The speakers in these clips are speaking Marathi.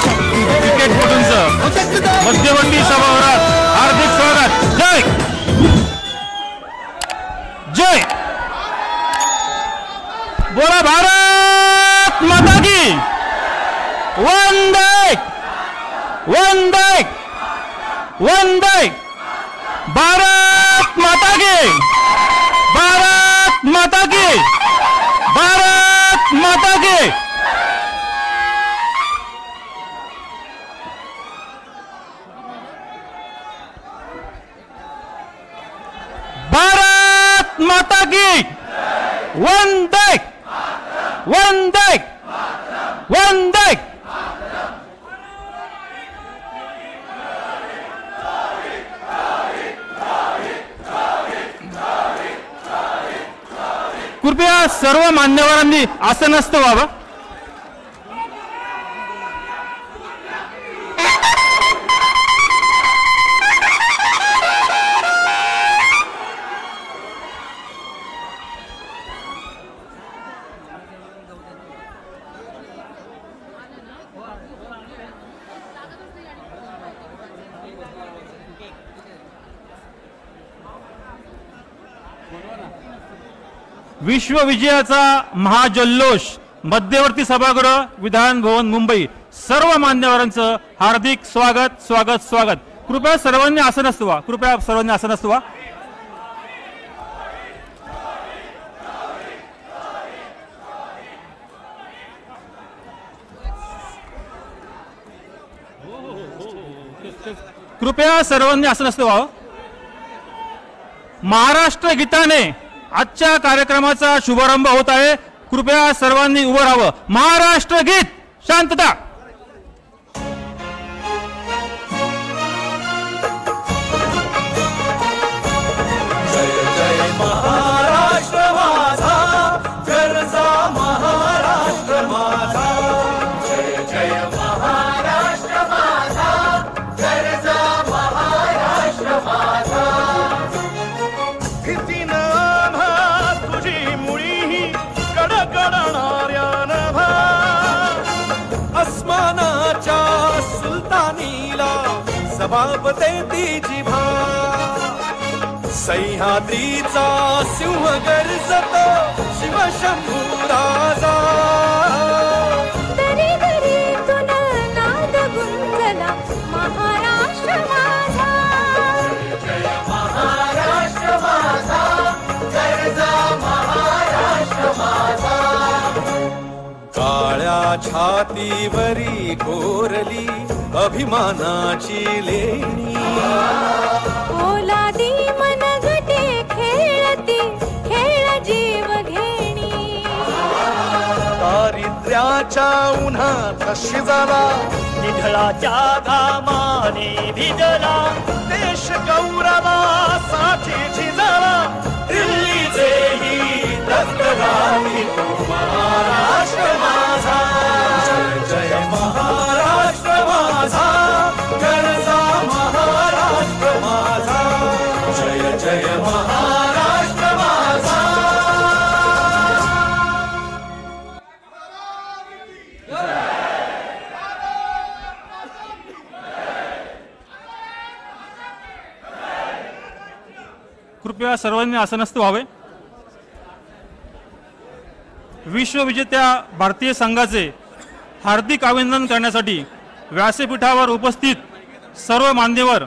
क्रिकेटपटूंचं मध्यवर्ती सभागृहात हार्दिक स्वागत। जय जय बोला भारत माता की वंदे वंदे वंदे भारत माता की भारत माता की भारत माता की। भारत माता की वंदे वंदे वंदे। कृपया सर्व मान्यवरांनी आसनस्थ व्हावं। विश्वविजयाचा महाजल्लोष मध्यवर्ती सभागृह विधान भवन मुंबई। सर्व मान्यवरांचं हार्दिक स्वागत स्वागत स्वागत। कृपया सर्वांनी आसनस्थ व्हा। कृपया सर्वांनी आसनस्थ व्हा। कृपया सर्वांनी आसनस्थ व्हा। महाराष्ट्र गीताने आजच्या कार्यक्रमाचा शुभारंभ होत आहे। कृपया सर्वांनी उभं राहावं। महाराष्ट्र गीत। शांतता। जय जय महाराष्ट्र माझा गरजा महाराष्ट्र माझा। जय जय महाराष्ट्र माझा गरजा महाराष्ट्र माझा। अस्मानाच्या सुलतानीला जबाब देती जिभा। सह्याद्रीचा सिंह गर्जतो शिवशंभू राजा। दरी दरीतून नाद गुंजला महाराष्ट्र माझा। जय महाराष्ट्र माझा गरजा महाराष्ट्र माझा। काळ्या छातीवरी कोरली अभिमानाची लेणी। ओलादी मनगटे खेळती खेळ जीव घेणी। दारिद्र्याच्या उन्हात शिजला निढळाच्या घामाने भिजला। देश गौरवासाठी झिजला दिल्लीचेही रक्तगामी महाराष्ट्र माझा। जय जय महाराष्ट्र माझा गरजा महाराष्ट्र माझा। जय जय महाराष्ट्र माझा। कृपया सर्वांनी आसनस्थ व्हावे। विश्वविजेत्या भारतीय संघाचे हार्दिक अभिनंदन करण्यासाठी व्यासपीठावर उपस्थित सर्व मान्यवर,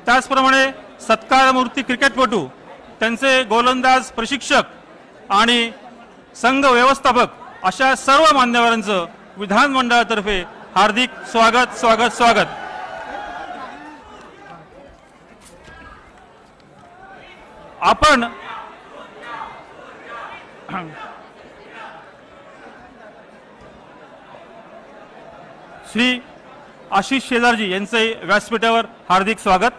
त्याचप्रमाणे सत्कारमूर्ती क्रिकेटपटू, त्यांचे गोलंदाज प्रशिक्षक आणि संघ व्यवस्थापक अशा सर्व मान्यवरांचं विधानमंडळातर्फे हार्दिक स्वागत स्वागत स्वागत। आपण श्री आशिष शेजारजी यांचे व्यासपीठावर हार्दिक स्वागत।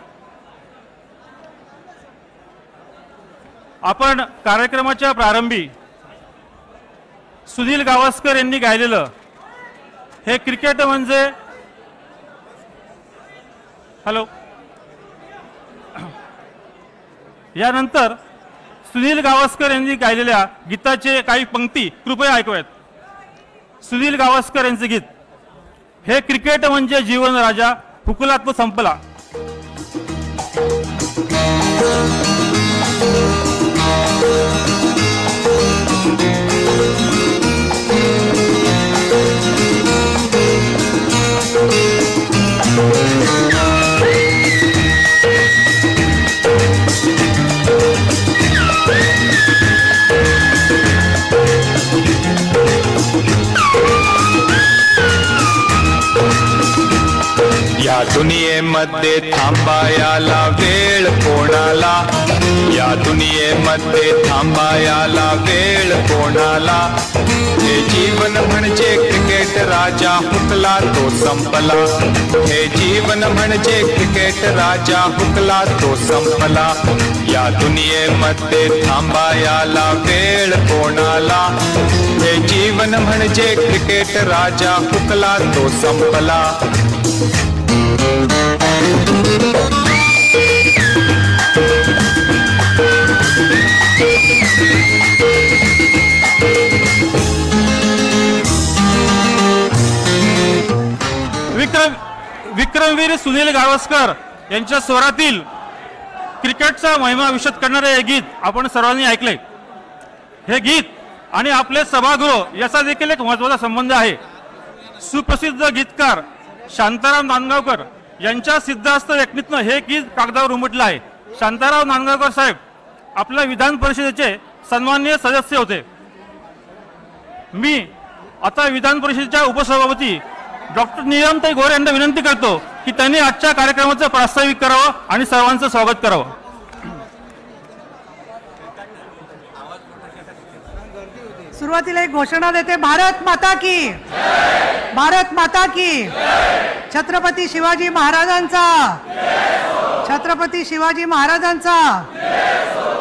आपण कार्यक्रमाच्या प्रारंभी सुनील गावस्कर यांनी गायलेलं हे क्रिकेट म्हणजे हॅलो यानंतर सुनील गावस्कर यांनी गायलेल्या गीताचे काही पंक्ती कृपया ऐकूयात। सुनील गावस्कर यांचे गीत। हे क्रिकेट म्हणजे जीवन राजा, हुकला तो संपला. या दुनियेमध्ये थांबायाला वेळ कोणाला, या दुनियेमध्ये थांबायाला वेळ कोणाला. हे जीवन म्हणजे क्रिकेट राजा, हुकला तो संपला. हे जीवन म्हणजे क्रिकेट राजा, हुकला तो संपला. या दुनियेमध्ये थांबायाला वेळ कोणाला. हे जीवन म्हणजे क्रिकेट राजा, हुकला तो संपला. विक्रमवीर सुनील गावस्कर यांच्या स्वरातील क्रिकेटचा महिमा विशद करणारे हे गीत आपण सर्वांनी ऐकले. हे गीत आणि आपले सभागृह याचा देखील एक महत्त्वाचा संबंध आहे. सुप्रसिद्ध गीतकार शांताराम नांदगावकर यांच्या सिद्धहस्त लेखणीतनं हे गीत कागदावर उमटलं आहे. शांताराम नांदगावकर साहेब आपल्या विधान परिषदेचे सन्माननीय सदस्य होते. मी आता विधान परिषदेच्या उपसभापती डॉक्टर नीलमताई गोरे यांना विनंती करतो की त्यांनी आजच्या कार्यक्रमाचं प्रास्ताविक करावं आणि सर्वांचं स्वागत करावं. सुरुवातीला एक घोषणा देते. भारत माता की, भारत माता की. छत्रपती शिवाजी महाराजांचा, छत्रपती शिवाजी महाराजांचा.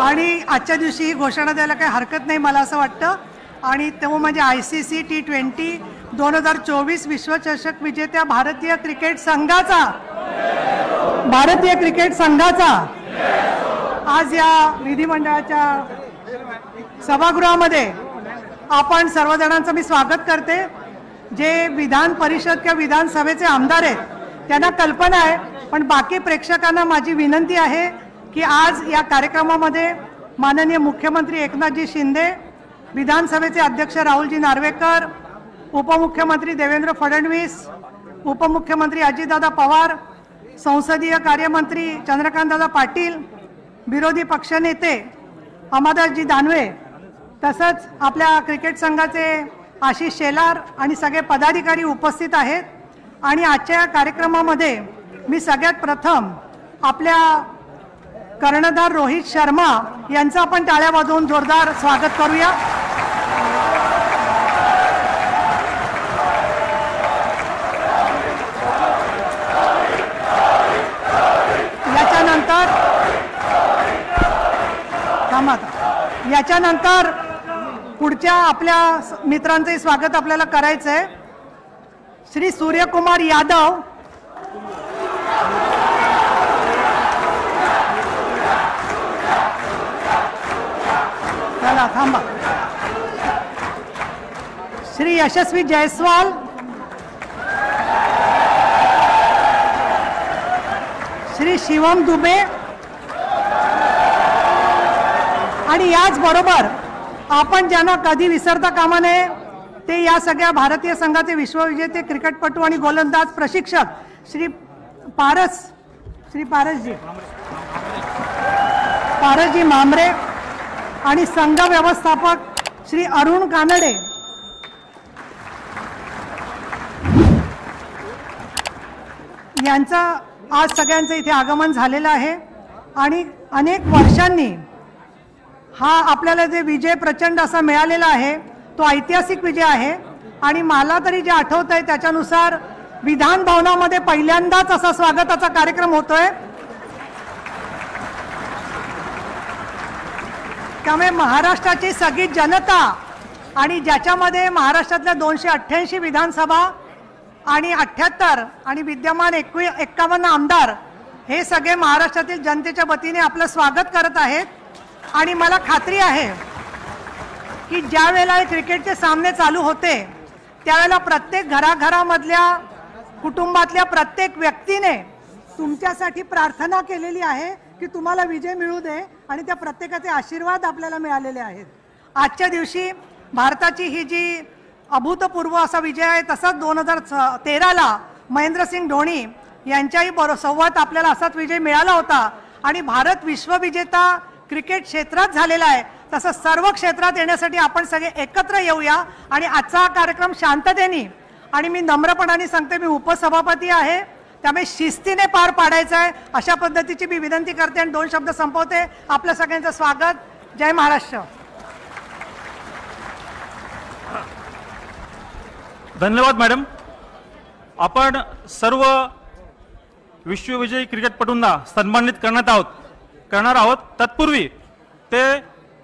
आणि आजच्या दिवशी ही घोषणा द्यायला काही हरकत नाही मला असं वाटतं. आणि तो म्हणजे ICC T20 2024 विश्वचषक विजेत्या भारतीय क्रिकेट संघाचा, भारतीय क्रिकेट संघाचा आज या विधिमंडळाच्या सभागृहामध्ये आपण सर्वजणांचं मी स्वागत करते. जे विधान परिषद किंवा विधानसभेचे आमदार आहेत त्यांना कल्पना आहे, पण बाकी प्रेक्षकांना माझी विनंती आहे की आज या कार्यक्रमामध्ये माननीय मुख्यमंत्री एकनाथजी शिंदे, विधानसभेचे अध्यक्ष राहुलजी नार्वेकर, उपमुख्यमंत्री देवेंद्र फडणवीस, उपमुख्यमंत्री अजितदादा पवार, संसदीय कार्यमंत्री चंद्रकांतदादा पाटील, विरोधी पक्षनेते अमरदासजी दानवे, तसंच आपल्या क्रिकेट संघाचे आशिष शेलार आणि सगळे पदाधिकारी उपस्थित आहेत. आणि आजच्या कार्यक्रमामध्ये मी सगळ्यात प्रथम आपल्या कर्णधार रोहित शर्मा यांचं आपण टाळ्या वाजवून जोरदार स्वागत करूया. याच्यानंतर पुढच्या आपल्या मित्रांचंही स्वागत आपल्याला करायचं आहे. श्री सूर्यकुमार यादव, चला थांबा. श्री यशस्वी जयस्वाल, श्री शिवम दुबे. आणि याच बरोबर आपण ज्यांना कधी विसरता कामा नये ते या सगळ्या भारतीय संघाचे विश्वविजेते क्रिकेटपटू आणि गोलंदाज प्रशिक्षक श्री पारसजी मामरे आणि संघ व्यवस्थापक श्री अरुण कानडे. यांचा आज सगळ्यांचं इथे आगमन झालेलं आहे. आणि अनेक वर्षांनी हा आपल्याला जे विजय प्रचंड असा मिळालेला आहे तो ऐतिहासिक विजय आहे. आणि मला तरी जे आठवत आहे त्याच्यानुसार विधान भवनामध्ये पहिल्यांदाच असा स्वागताचा कार्यक्रम होतोय. त्यामुळे महाराष्ट्राची सगळी जनता आणि ज्याच्यामध्ये महाराष्ट्रातल्या 288 विधानसभा आणि 78 आणि विद्यमान 51 आमदार हे सगळे महाराष्ट्रातील जनतेच्या वतीने आपलं स्वागत करत आहेत. आणि मला खात्री आहे की ज्या वेळेला क्रिकेटचे सामने चालू होते त्यावेळेला प्रत्येक घराघरामधल्या कुटुंबातल्या प्रत्येक व्यक्तीने तुमच्यासाठी प्रार्थना केलेली आहे की तुम्हाला विजय मिळू दे आणि त्या प्रत्येकाचे आशीर्वाद आपल्याला मिळालेले आहेत. आजच्या दिवशी भारताची ही जी अभूतपूर्व असा विजय आहे, तसाच 2013ला महेंद्रसिंग धोनी यांच्याही संवाद आपल्याला असाच विजय मिळाला होता आणि भारत विश्वविजेता क्रिकेट क्षेत्रात झालेला आहे. तसं सर्व क्षेत्रात येण्यासाठी आपण सगळे एकत्र येऊया आणि आजचा हा कार्यक्रम शांततेने, आणि मी नम्रपणाने सांगते, मी उपसभापती आहे त्यामुळे शिस्तीने पार पाडायचा आहे अशा पद्धतीची मी विनंती करते आणि 2 शब्द संपवते. आपल्या सगळ्यांचं स्वागत. जय महाराष्ट्र. धन्यवाद मॅडम. आपण सर्व विश्वविजयी क्रिकेटपटूंना सन्मानित करणार आहोत. तत्पूर्वी ते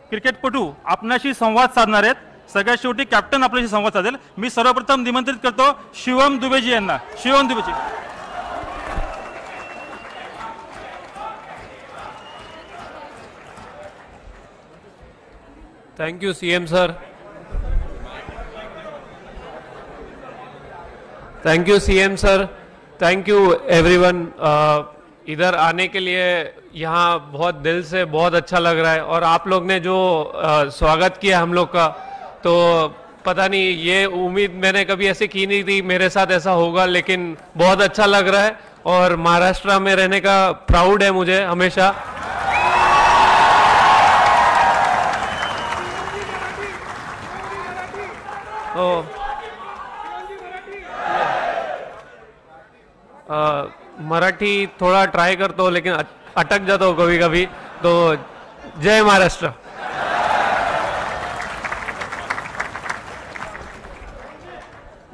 क्रिकेटपटू आपल्याशी संवाद साधणार आहेत. सगळ्यात शेवटी कॅप्टन आपल्याशी संवाद साधेल. मी सर्वप्रथम निमंत्रित करतो शिवम दुबेजी यांना. शिवम दुबेजी. Thank you CM sir. Thank you CM sir. Thank you everyone. इधर आने के लिए यहाँ बहुत दिल से बहुत अच्छा लग रहा है और आप लोग ने जो स्वागत किया हम लोग का, तो पता नहीं, ये उम्मीद मैंने कभी ऐसे की नहीं थी मेरे साथ ऐसा होगा, लेकिन बहुत अच्छा लग रहा है और महाराष्ट्र में रहने का प्राउड है मुझे हमेशा. तो मराठी थोड़ा ट्राई करता हूँ लेकिन अटक जाता हूँ कभी कभी. तो जय महाराष्ट्र.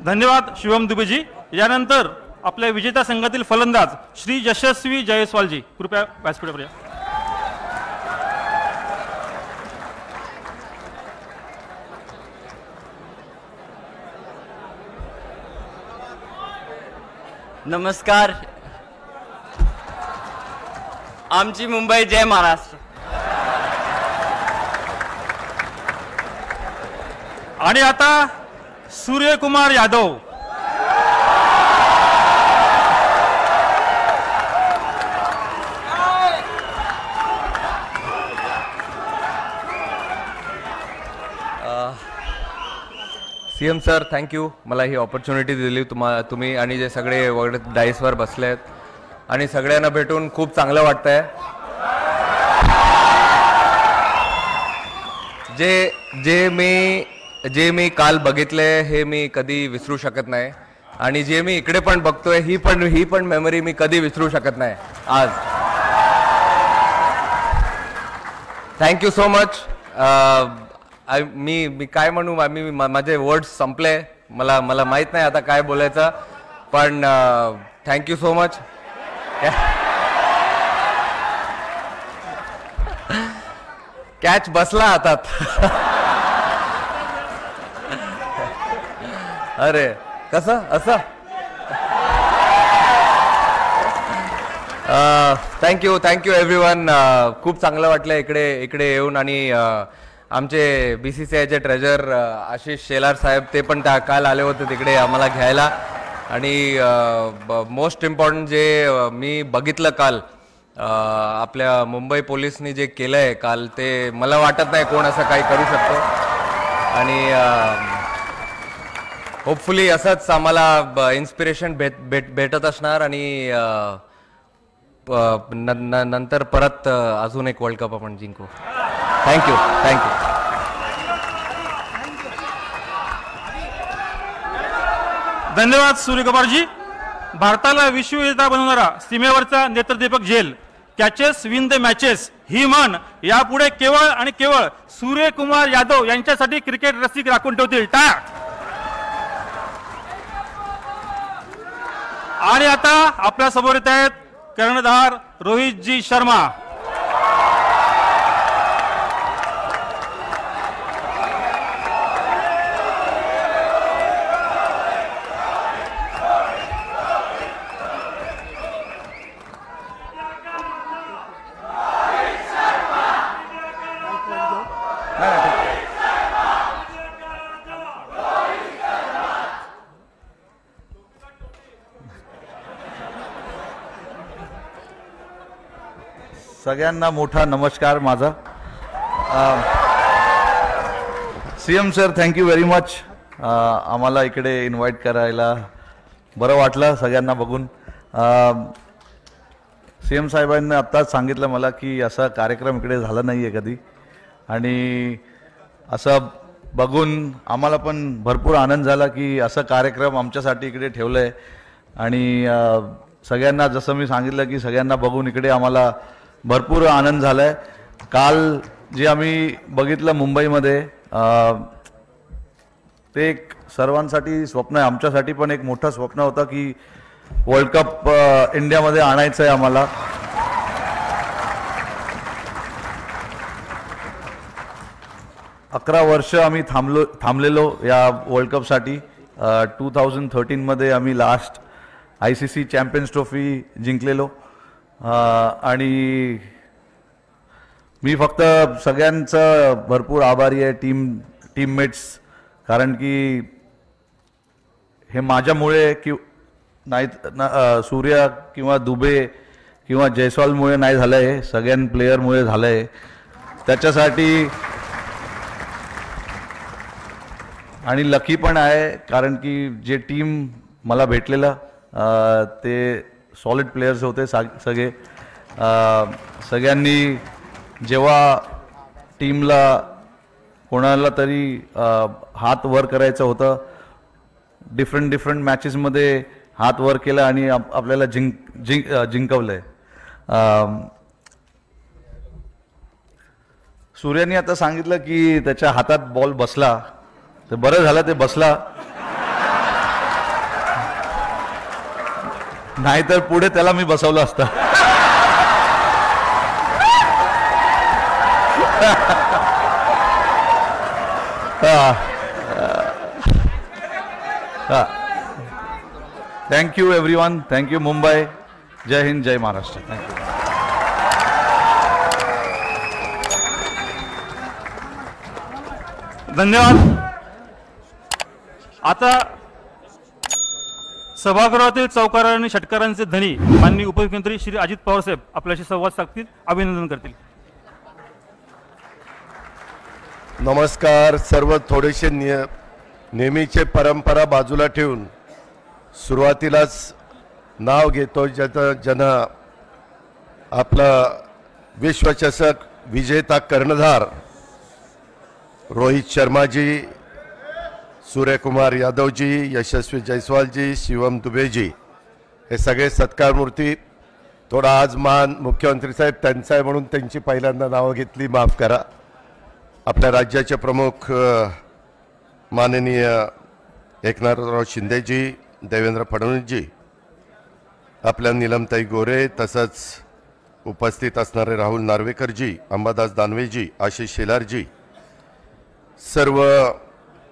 धन्यवाद शिवम दुबेजी. यानंतर आपल्या विजेता संघातील फलंदाज श्री यशस्वी जयस्वालजी, कृपया व्यासपीठावर या. नमस्कार. आमची मुंबई. जय महाराष्ट्र. आणि आता Suryakumar Yadav. CM sir, thank you मला ही ऑपॉर्च्युनिटी दिली तुम्ही आणि जे सगळे वगैरे डाईसवर बसले आहेत आणि सगळ्यांना भेटून खूप चांगलं वाटतंय. जे मी काल बघितले हे मी कधी विसरू शकत नाही आणि जे मी इकडे पण बघतोय ही पण मेमरी मी कधी विसरू शकत नाही आज. Thank you so much. मी काय म्हणू, माझे वर्ड्स संपले. मला माहित नाही आता काय बोलायचं, पण थँक्यू सो मच. कॅच बसला हातात. अरे कसं असं. Thank you everyone. खूप चांगलं वाटलं इकडे येऊन. आणि आमचे BCCIचे ट्रेजर आशिष शेलार साहेब ते पण काल आले होते तिकडे आम्हाला घ्यायला. आणि मोस्ट इम्पॉर्टंट जे मी बघितलं काल आपल्या मुंबई पोलिसनी जे केलंय काल, ते मला वाटत नाही कोण असं काही करू शकतो. आणि होपफुली असंच आम्हाला इन्स्पिरेशन भेटत असणार आणि नंतर परत अजून एक वर्ल्ड कप आपण जिंकू. थँक्यू. धन्यवाद सूर्यकुमारजी. भारताला विश्वविजेता बनवणारा सीमेवरचा नेत्रदीपक झेल, कॅचेस विन द मॅचेस ही म्हण यापुढे केवळ आणि केवळ सूर्यकुमार यादव यांच्यासाठी क्रिकेट रसिक राखून ठेवतील. आणि आता आपल्या समोर येत आहेत कर्णधार रोहितजी शर्मा. सगळ्यांना मोठा नमस्कार माझा. CM sir, thank you very much. आम्हाला इकडे इन्व्हाइट करायला बरं वाटलं सगळ्यांना बघून. सीएम साहेबांनी आत्ताच सांगितलं मला की असा कार्यक्रम इकडे झाला नाही आहे कधी, आणि असं बघून आम्हाला पण भरपूर आनंद झाला की असं कार्यक्रम आमच्यासाठी इकडे ठेवलं आहे. आणि सगळ्यांना जसं मी सांगितलं की सगळ्यांना बघून इकडे आम्हाला भरपूर आनंद झाला आहे. काल जे आम्ही बघितलं मुंबईमध्ये ते एक सर्वांसाठी स्वप्न आहे. आमच्यासाठी पण एक मोठं स्वप्न होतं की वर्ल्ड कप इंडियामध्ये आणायचं आहे आम्हाला. अकरा वर्ष आम्ही थांबलेलो या वर्ल्ड कपसाठी. 2013मध्ये आम्ही लास्ट ICC चॅम्पियन्स ट्रॉफी जिंकलेलो. आणि मी फक्त सगळ्यांचं भरपूर आभारी आहे, टीममेट्स, कारण की हे माझ्यामुळे की नाही, सूर्या किंवा दुबे किंवा जयस्वालमुळे नाही झालं आहे, सगळ्यां प्लेयरमुळे झालं आहे. त्याच्यासाठी आणि लकी पण आहे, कारण की जे टीम मला भेटलेलं ते सॉलिड प्लेयर्स होते सगळे. सगळ्यांनी जेव्हा टीमला कोणाला तरी हात वर करायचं होतं, डिफरंट मॅचेसमध्ये हात वर केला आणि आपल्याला जिंकवलंय. सूर्याने आता सांगितलं की त्याच्या हातात बॉल बसला, ते बरं झालं ते बसला, नाहीतर पुढे त्याला मी बसवलं असतं. Thank you everyone, thank you Mumbai. जय हिंद, जय महाराष्ट्र. थँक्यू. धन्यवाद. आता सभागृहातील चौकार आणि षटकारांचे धनी माननीय उपमुख्यमंत्री श्री अजित पवार साहेब आपल्याशी संवाद साधतील, अभिनंदन करतील. नमस्कार. सर्व थोडेसे नेहमीचे परंपरा बाजूला ठेवून सुरुवातीलाच नाव घेतो ज्यानं आपलं विश्वचषक विजेता कर्णधार रोहित शर्माजी, सूर्यकुमार यादवजी, यशस्वी जयस्वालजी, शिवम दुबेजी हे सगळे सत्कारमूर्ती. थोडा आज मान मुख्यमंत्री साहेब त्यांचा आहे म्हणून त्यांची पहिल्यांदा नावं घेतली, माफ करा. आपल्या राज्याचे प्रमुख माननीय एकनाथराव शिंदेजी, देवेंद्र फडणवीसजी, आपल्या नीलमताई गोरे, तसंच उपस्थित असणारे राहुल नार्वेकरजी, अंबादास दानवेजी, आशिष शेलारजी, सर्व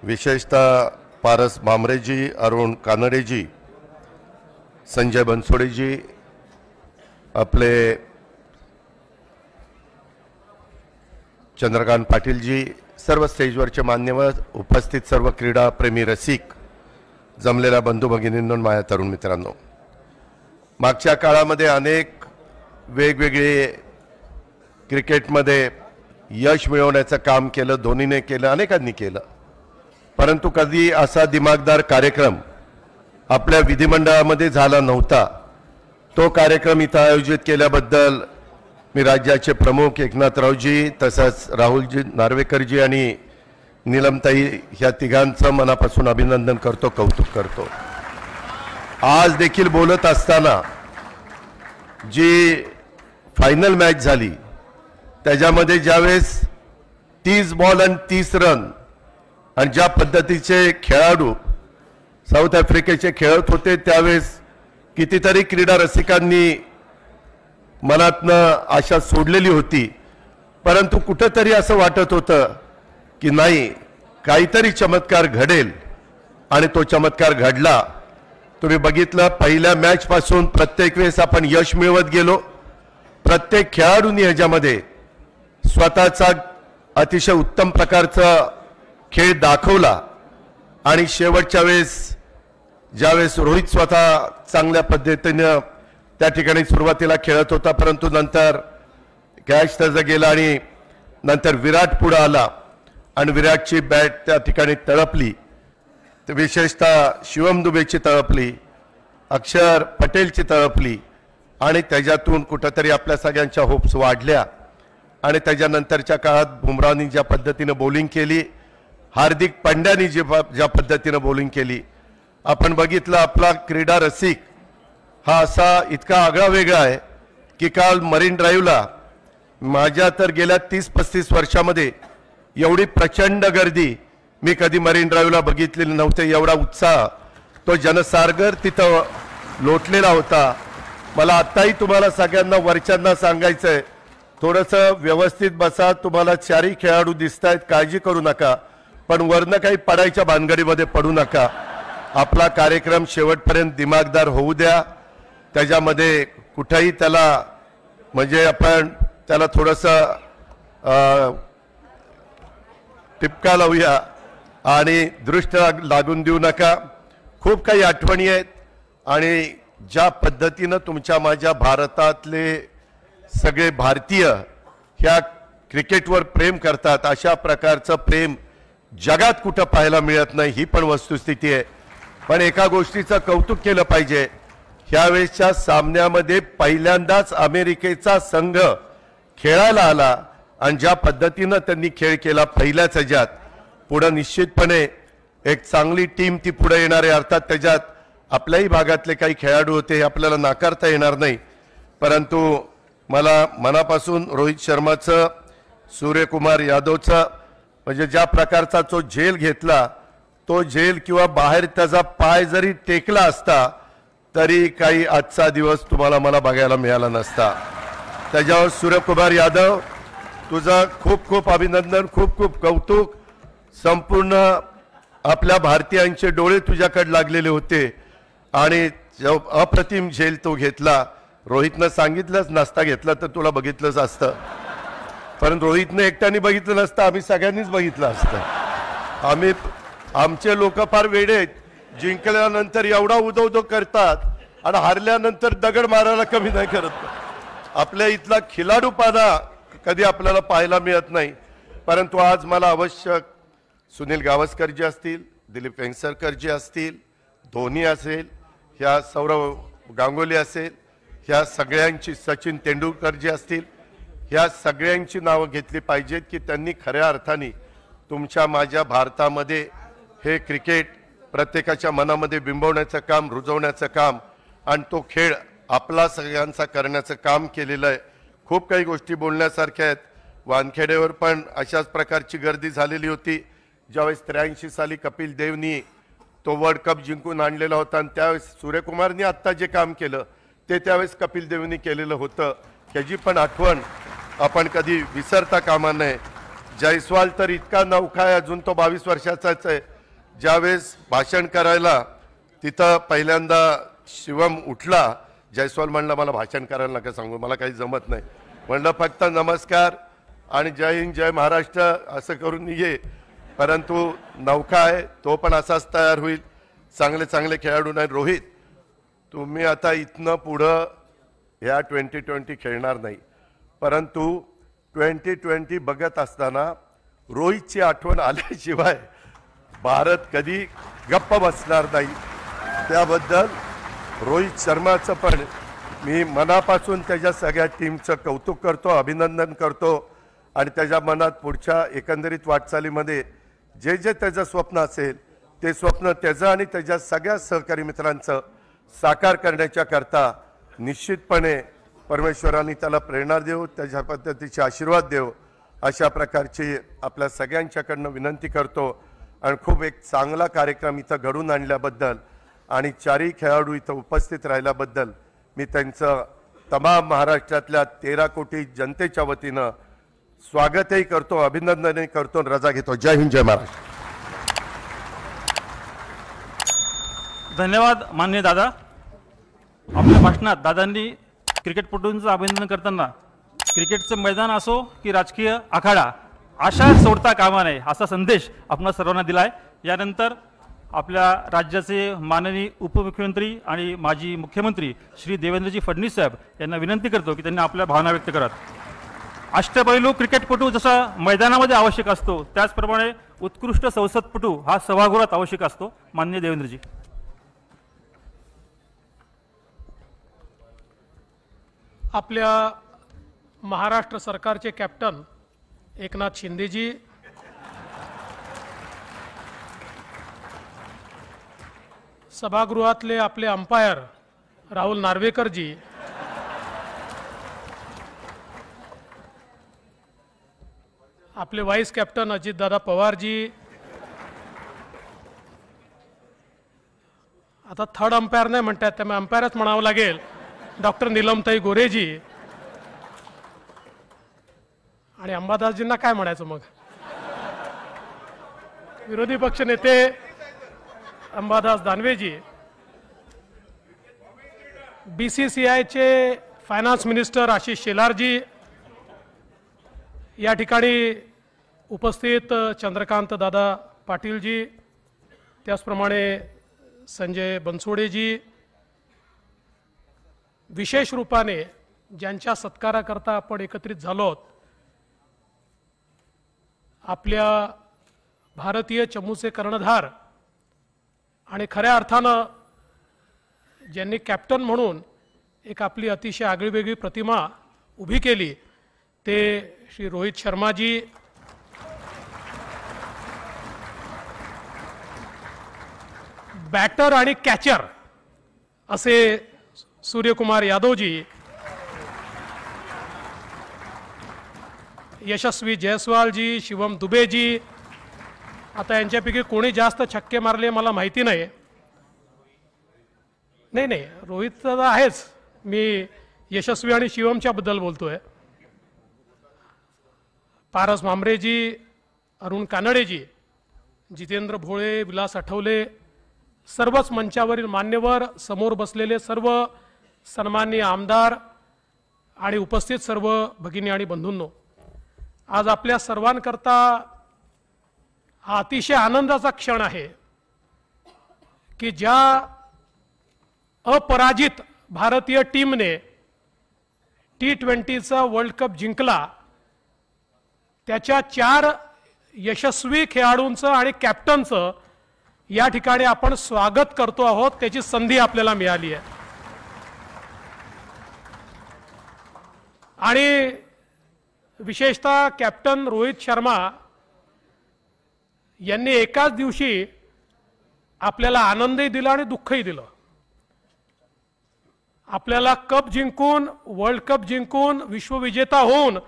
विशेषतः पारस भामरेजी, अरुण कानडेजी, संजय बनसोडेजी, आपले चंद्रकांत पाटीलजी, सर्व स्टेजवरचे मान्यवर, उपस्थित सर्व क्रीडाप्रेमी रसिक, जमलेल्या बंधू भगिनींनो, माझ्या तरुण मित्रांनो, मागच्या काळामध्ये अनेक वेगवेगळे क्रिकेटमध्ये यश मिळवण्याचं काम केलं, धोनीने केलं, अनेकांनी केलं. परंतु कधी असा दिमागदार कार्यक्रम आपल्या विधिमंडळामध्ये झाला नव्हता. तो कार्यक्रम इथं आयोजित केल्याबद्दल मी राज्याचे प्रमुख एकनाथरावजी, तसंच राहुलजी नार्वेकरजी आणि नीलमताई ह्या तिघांचं मनापासून अभिनंदन करतो, कौतुक करतो. आज देखील बोलत असताना जी फायनल मॅच झाली त्याच्यामध्ये ज्यावेळेस 30 बॉल आणि 30 रन आणि ज्या पद्धतीचे खेळाडू साऊथ आफ्रिकेचे खेळत होते, त्यावेळेस कितीतरी क्रीडा रसिकांनी मनातनं आशा सोडलेली होती. परंतु कुठंतरी असं वाटत होतं की नाही, काहीतरी चमत्कार घडेल, आणि तो चमत्कार घडला. तुम्ही बघितलं, पहिल्या मॅच पासून प्रत्येक वेळेस आपण यश मिळवत गेलो. प्रत्येक खेळाडूंनी ह्याच्यामध्ये स्वतःचा अतिशय उत्तम प्रकारचा खेळ दाखवला. आणि शेवटच्या वेळेस ज्यावेळेस रोहित स्वतः चांगल्या पद्धतीनं त्या ठिकाणी सुरुवातीला खेळत होता, परंतु नंतर कॅच त्याचा गेला आणि नंतर विराट पुढे आला आणि विराटची बॅट त्या ठिकाणी तळपली. विशेषतः शिवम दुबेची तळपली, अक्षर पटेलची तळपली आणि त्याच्यातून कुठंतरी आपल्या सगळ्यांच्या होप्स वाढल्या. आणि त्याच्यानंतरच्या काळात बुमराहनी ज्या पद्धतीनं बॉलिंग केली, हार्दिक पांड्यानी ज्या पद्धतीनं बॉलिंग केली, आपण बघितलं. आपला क्रीडा रसिक हा असा इतका आगळा वेगळा आहे की काल मरीन ड्राईव्हला माझ्या तर गेल्या 30-35 वर्षामध्ये एवढी प्रचंड गर्दी मी कधी मरीन ड्राईव्हला बघितलेली नव्हते. एवढा उत्साह, तो जनसागर तिथं लोटलेला होता. मला आत्ताही तुम्हाला सगळ्यांना वरच्यांना सांगायचं आहे, थोडंसं व्यवस्थित बसा. तुम्हाला चारही खेळाडू दिसत आहेत, काळजी करू नका, पण वरनं काही पडायच्या भानगडीमध्ये पडू नका. आपला कार्यक्रम शेवटपर्यंत दिमागदार होऊ द्या. त्याच्यामध्ये कुठेही त्याला म्हणजे आपण त्याला थोडंसं टिपका लावूया आणि दृष्ट लागून देऊ नका. खूप काही आठवणी आहेत आणि ज्या पद्धतीनं तुमच्या माझ्या भारतातले सगळे भारतीय ह्या क्रिकेटवर प्रेम करतात, अशा प्रकारचं प्रेम जगात कुठं पाहायला मिळत नाही, ही पण वस्तुस्थिती आहे. पण एका गोष्टीचं कौतुक केलं पाहिजे, ह्यावेळेसच्या सामन्यामध्ये पहिल्यांदाच अमेरिकेचा संघ खेळायला आला आणि ज्या पद्धतीनं त्यांनी खेळ केला पहिल्याच ह्याच्यात, पुढं निश्चितपणे एक चांगली टीम ती पुढे येणार आहे. अर्थात त्याच्यात आपल्याही भागातले काही खेळाडू होते, हे आपल्याला नाकारता येणार नाही. परंतु मला मनापासून रोहित शर्माचं, सूर्यकुमार यादवचं म्हणजे ज्या प्रकारचा तो झेल घेतला, तो झेल किंवा बाहेर त्याचा पाय जरी टेकला असता तरी काही आजचा दिवस तुम्हाला मला बघायला मिळाला नसता. त्याच्यावर सूर्यकुमार यादव, तुझं खूप खूप अभिनंदन, खूप खूप कौतुक. संपूर्ण आपल्या भारतीयांचे डोळे तुझ्याकडे लागलेले होते आणि अप्रतिम झेल तो घेतला. रोहितनं सांगितलंच नसता घेतला तर तुला बघितलंच असतं, पण रोहितनं एकट्याने बघितलं नसतं, आम्ही सगळ्यांनीच बघितलं असतं. आमचे लोक फार वेडे आहेत, जिंकल्यानंतर एवढा उदो करतात आणि हारल्यानंतर दगड मारायला कमी नाही करत. आपल्या इथला खिलाडूपणा कधी आपल्याला पाहायला मिळत नाही. परंतु आज मला आवश्यक सुनील गावस्करजी असतील, दिलीप वेंगसरकरजी असतील, धोनी असेल, ह्या सौरव गांगुली असेल, ह्या सगळ्यांची, सचिन तेंडुलकरजी असतील, ह्या सगळ्यांची नावं घेतली पाहिजेत की त्यांनी खऱ्या अर्थाने तुमच्या माझ्या भारतामध्ये हे क्रिकेट प्रत्येकाच्या मनामध्ये बिंबवण्याचं काम, रुजवण्याचं काम आणि तो खेळ आपला सगळ्यांचा करण्याचं काम केलेलं आहे. खूप काही गोष्टी बोलण्यासारख्या आहेत. वानखेडेवर पण अशाच प्रकारची गर्दी झालेली होती ज्यावेळेस 83 साली कपिल देवनी तो वर्ल्ड कप जिंकून आणलेला होता आणि त्यावेळेस सूर्यकुमारनी आत्ता जे काम केलं ते त्यावेळेस कपिल देवनी केलेलं होतं. ह्याची पण आठवण आपण कधी विसरता कामा नये. जयस्वाल तर इतका नौखा आहे, अजून तो 22 वर्षाचाच आहे. ज्यावेळेस भाषण करायला तिथं पहिल्यांदा शिवम उठला, जयस्वाल म्हणला मला भाषण करायला नका सांगू, मला काही जमत नाही. म्हणलं फक्त नमस्कार आणि जय हिंद जय महाराष्ट्र असं करून ये. परंतु नौखा आहे, तो पण असाच तयार होईल. चांगले चांगले खेळाडू नाही. रोहित, तुम्ही आता इथनं पुढं ह्या 2020 खेळणार नाही, परंतु 2020 बघत असताना रोहितची आठवण आल्याशिवाय भारत कधी गप्प बसणार नाही. त्याबद्दल रोहित शर्माचं पण मी मनापासून त्याच्या सगळ्या टीमचं कौतुक करतो, अभिनंदन करतो आणि त्याच्या मनात पुढच्या एकंदरीत वाटचालीमध्ये जे जे त्याचं स्वप्न असेल ते स्वप्न त्याचं आणि त्याच्या सगळ्या सहकारी मित्रांचं साकार करण्याच्या करता निश्चितपणे परमेश्वरांनी त्याला प्रेरणा देव, त्याच्या पद्धतीचे आशीर्वाद देव, अशा प्रकारची आपल्या सगळ्यांच्याकडनं विनंती करतो. आणि खूप एक चांगला कार्यक्रम इथं घडून आणल्याबद्दल आणि चारही खेळाडू इथं उपस्थित राहिल्याबद्दल मी त्यांचं तमाम महाराष्ट्रातल्या 13 कोटी जनतेच्या वतीनं स्वागतही करतो, अभिनंदनही करतो, रजा घेतो. जय हिंद जय महाराष्ट्र. धन्यवाद माननीय दादा. आपल्या भाषणात दादांनी क्रिकेटपटूंचं अभिनंदन करताना क्रिकेटचं मैदान असो की राजकीय आखाडा आशा सोडता कामा नये असा संदेश आपणा सर्वांना दिलाय. यानंतर आपल्या राज्याचे माननीय उपमुख्यमंत्री आणि माजी मुख्यमंत्री श्री देवेंद्रजी फडणवीस साहेब यांना विनंती करतो की त्यांनी आपल्या भावना व्यक्त कराव्यात. अष्टपैलू क्रिकेटपटू जसा मैदानामध्ये आवश्यक असतो त्याचप्रमाणे उत्कृष्ट संसदपटू हा सभागृहात आवश्यक असतो. माननीय देवेंद्रजी. आपल्या महाराष्ट्र सरकारचे कॅप्टन एकनाथ शिंदेजी, सभागृहातले आपले अंपायर राहुल नार्वेकरजी, आपले वाईस कॅप्टन अजितदादा पवारजी, आता थर्ड अंपायर नाही म्हणतात त्यामुळे अंपायरच म्हणावं लागेल, डॉक्टर नीलमताई गोरेजी, आणि अंबादासजींना काय म्हणायचं मग, विरोधी पक्ष नेते अंबादास दानवेजी, BCCIचे फायनान्स मिनिस्टर आशिष शेलारजी, या ठिकाणी उपस्थित चंद्रकांत दादा पाटीलजी, त्याचप्रमाणे संजय बनसोडेजी, विशेष रूपाने ज्यांच्या सत्काराकरता आपण एकत्रित झालो आहोत, आपल्या भारतीय चमूचे कर्णधार आणि खऱ्या अर्थानं ज्यांनी कॅप्टन म्हणून एक आपली अतिशय आगळीवेगळी प्रतिमा उभी केली ते श्री रोहित शर्माजी, बॅटर आणि कॅचर असे सूर्यकुमार यादवजी, यशस्वी जयस्वालजी, शिवम दुबेजी, आता यांच्यापैकी कोणी जास्त छक्के मारले मला माहिती नाही. नाही रोहित तर आहेच, मी यशस्वी आणि शिवमच्या बद्दल बोलतोय. पारस मांबरेजी, अरुण कानडेजी, जितेंद्र भोळे, विलास आठवले, सर्वच मंचावरील मान्यवर, समोर बसलेले सर्व सन्माननीय आमदार आणि उपस्थित सर्व भगिनी आणि बंधूंनो, आज आपल्या सर्वांकरता हा अतिशय आनंदाचा क्षण आहे की ज्या अपराजित भारतीय टीमने T20चा वर्ल्ड कप जिंकला त्याच्या 4 यशस्वी खेळाडूंचं आणि कॅप्टनचं या ठिकाणी आपण स्वागत करतो आहोत. त्याची संधी आपल्याला मिळाली आहे. आणि विशेषतः कॅप्टन रोहित शर्मा यांनी एकाच दिवशी आपल्याला आनंदही दिला आणि दुःखही दिलं. आपल्याला कप जिंकून, वर्ल्ड कप जिंकून, विश्वविजेता होऊन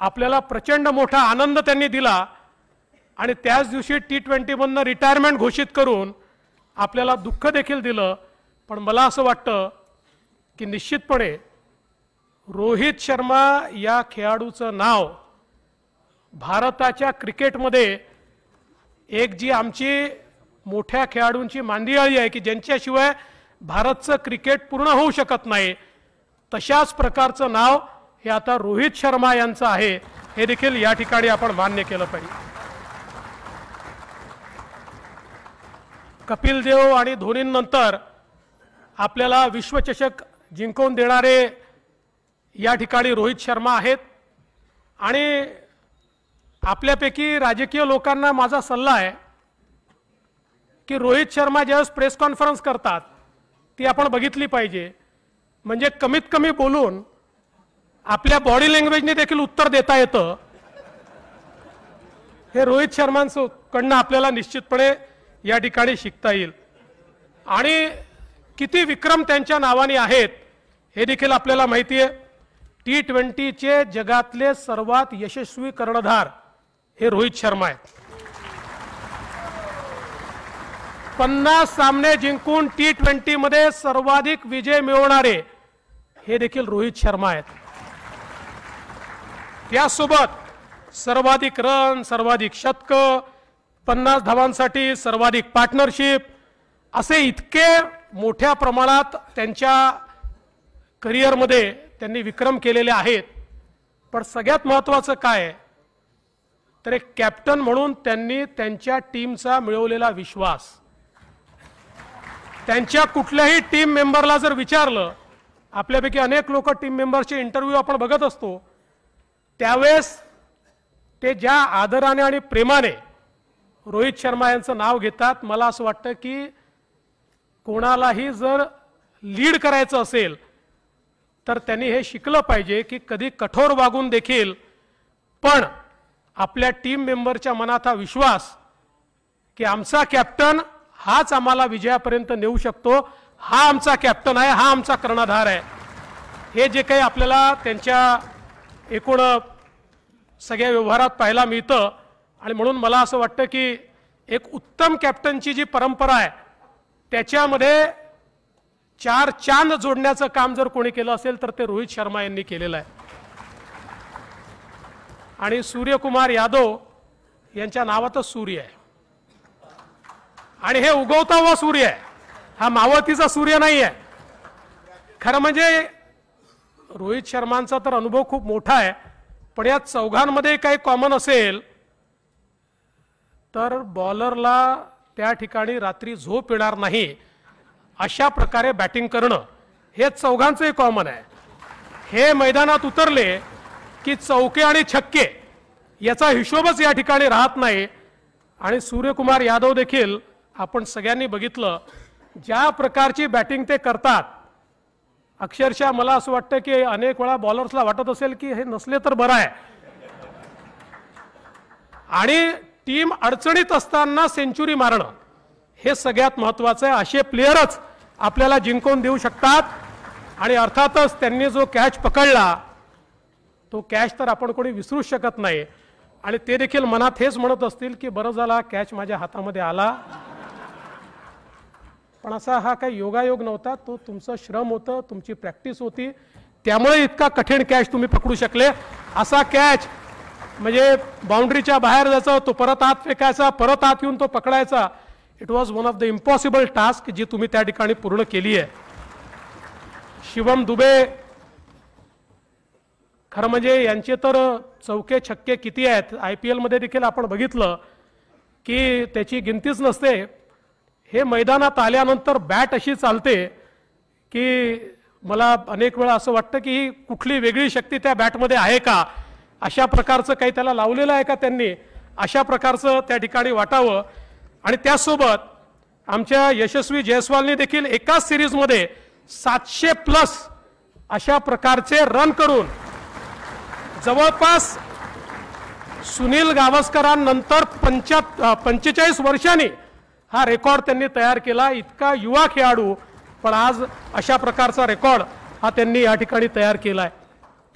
आपल्याला प्रचंड मोठा आनंद त्यांनी दिला आणि त्याच दिवशी T20 मधनं रिटायरमेंट घोषित करून आपल्याला दुःख देखील दिलं. पण मला असं वाटतं की निश्चितपणे रोहित शर्मा या खेळाडूचं नाव भारताच्या क्रिकेटमध्ये एक जी आमची मोठ्या खेळाडूंची मांदियाळी आहे की ज्यांच्याशिवाय भारतचं क्रिकेट पूर्ण होऊ शकत नाही, तशाच प्रकारचं नाव हे आता रोहित शर्मा यांचं आहे, हे देखील या ठिकाणी आपण मान्य केलं पाहिजे. कपिल देव आणि धोनीनंतर आपल्याला विश्वचषक जिंकवून देणारे या ठिकाणी रोहित शर्मा आहेत. आणि आपल्यापैकी राजकीय लोकांना माझा सल्ला आहे की रोहित शर्मा ज्यावेळेस प्रेस कॉन्फरन्स करतात ती आपण बघितली पाहिजे. म्हणजे कमीत कमी बोलून आपल्या बॉडी लँग्वेजने देखील उत्तर देता येतं. हे रोहित शर्मांकडनं आपल्याला निश्चितपणे या ठिकाणी शिकता येईल. आणि किती विक्रम त्यांच्या नावाने आहेत हे देखील आपल्याला माहिती आहे. T20चे जगातले सर्वात यशस्वी कर्णधार हे रोहित शर्मा आहेत. 50 सामने जिंकून T20 मध्ये सर्वाधिक विजय मिळवणारे हे देखील रोहित शर्मा आहेत. त्यासोबत सर्वाधिक रन, सर्वाधिक शतकं, 50 धावांसाठी सर्वाधिक पार्टनरशिप असे इतके मोठ्या प्रमाणात त्यांच्या करिअरमध्ये त्यांनी विक्रम केलेले आहेत. पण सगळ्यात महत्त्वाचं काय तर एक कॅप्टन म्हणून त्यांनी त्यांच्या टीमचा मिळवलेला विश्वास, त्यांच्या कुठल्याही टीम मेंबरला जर विचारलं, आपल्यापैकी अनेक लोक टीम मेंबरचे इंटरव्ह्यू आपण बघत असतो, त्यावेळेस ते ज्या आदराने आणि प्रेमाने रोहित शर्मा यांचं नाव घेतात, मला असं वाटतं की कोणालाही जर लीड करायचं असेल तर त्यांनी हे शिकलं पाहिजे की कधी कठोर वागून देखील पण आपल्या टीम मेंबरच्या मनात हा विश्वास की आमचा कॅप्टन हाच आम्हाला विजयापर्यंत नेऊ शकतो, हा आमचा कॅप्टन आहे, हा आमचा कर्णधार आहे, हे जे काही आपल्याला त्यांच्या एकूण सगळ्या व्यवहारात पाहायला मिळतं. आणि म्हणून मला असं वाटतं की एक उत्तम कॅप्टनची जी परंपरा आहे त्याच्यामध्ये 4 चांद जोडण्याचं काम जर कोणी केलं असेल तर ते रोहित शर्मा यांनी केलेलं आहे. आणि सूर्यकुमार यादव यांच्या नावातच सूर्य आहे आणि हे उगवता हुआ सूर्य आहे, हा मावळतीचा सूर्य नाही आहे. खरं म्हणजे रोहित शर्मांचा तर अनुभव खूप मोठा आहे, पण या चौघांमध्ये काही कॉमन असेल तर बॉलरला त्या ठिकाणी रात्री झोप येणार नाही अशा प्रकारे बॅटिंग करणं हे चौघांचंही कॉमन आहे. हे मैदानात उतरले की चौके आणि छक्के याचा हिशोबच या ठिकाणी राहत नाही. आणि सूर्यकुमार यादव देखील आपण सगळ्यांनी बघितलं ज्या प्रकारची बॅटिंग ते करतात, अक्षरशः मला असं वाटतं की अनेक वेळा बॉलर्सला वाटत असेल की हे नसले तर बरं आहे. आणि टीम अडचणीत असताना सेंचुरी मारणं हे सगळ्यात महत्त्वाचं आहे. असे प्लेयरच आपल्याला जिंकून देऊ शकतात. आणि अर्थातच त्यांनी जो कॅच पकडला तो कॅच तर आपण कोणी विसरू शकत नाही. आणि ते देखील मनात हेच म्हणत असतील की बरं झाला कॅच माझ्या हातामध्ये आला. पण असा हा काही योगायोग नव्हता, तो तुमचं श्रम होतं, तुमची प्रॅक्टिस होती, त्यामुळे इतका कठीण कॅच तुम्ही पकडू शकले. असा कॅच म्हणजे बाउंड्रीच्या बाहेर जायचा, तो परत आत फेकायचा, परत आत येऊन तो पकडायचा. It was one of the impossible task जी तुम्ही त्या ठिकाणी पूर्ण केली आहे. शिवम दुबे खरं म्हणजे यांचे तर चौके छक्के किती आहेत, IPL मध्ये देखील आपण बघितलं की त्याची गिनतीच नसते. हे मैदानात आल्यानंतर बॅट अशी चालते की मला अनेक वेळा असं वाटतं की ही कुठली वेगळी शक्ती त्या बॅटमध्ये आहे का, अशा प्रकारचं काही त्याला लावलेलं आहे का त्यांनी, अशा प्रकारचं त्या ठिकाणी वाटावं. आणि त्यासोबत आमच्या यशस्वी जयस्वालने देखील एकाच सिरीजमध्ये 700+ अशा प्रकारचे रन करून जवळपास सुनील गावस्करांनंतर 45 वर्षांनी हा रेकॉर्ड त्यांनी तयार केला. इतका युवा खेळाडू पण आज अशा प्रकारचा रेकॉर्ड हा त्यांनी या ठिकाणी तयार केला आहे.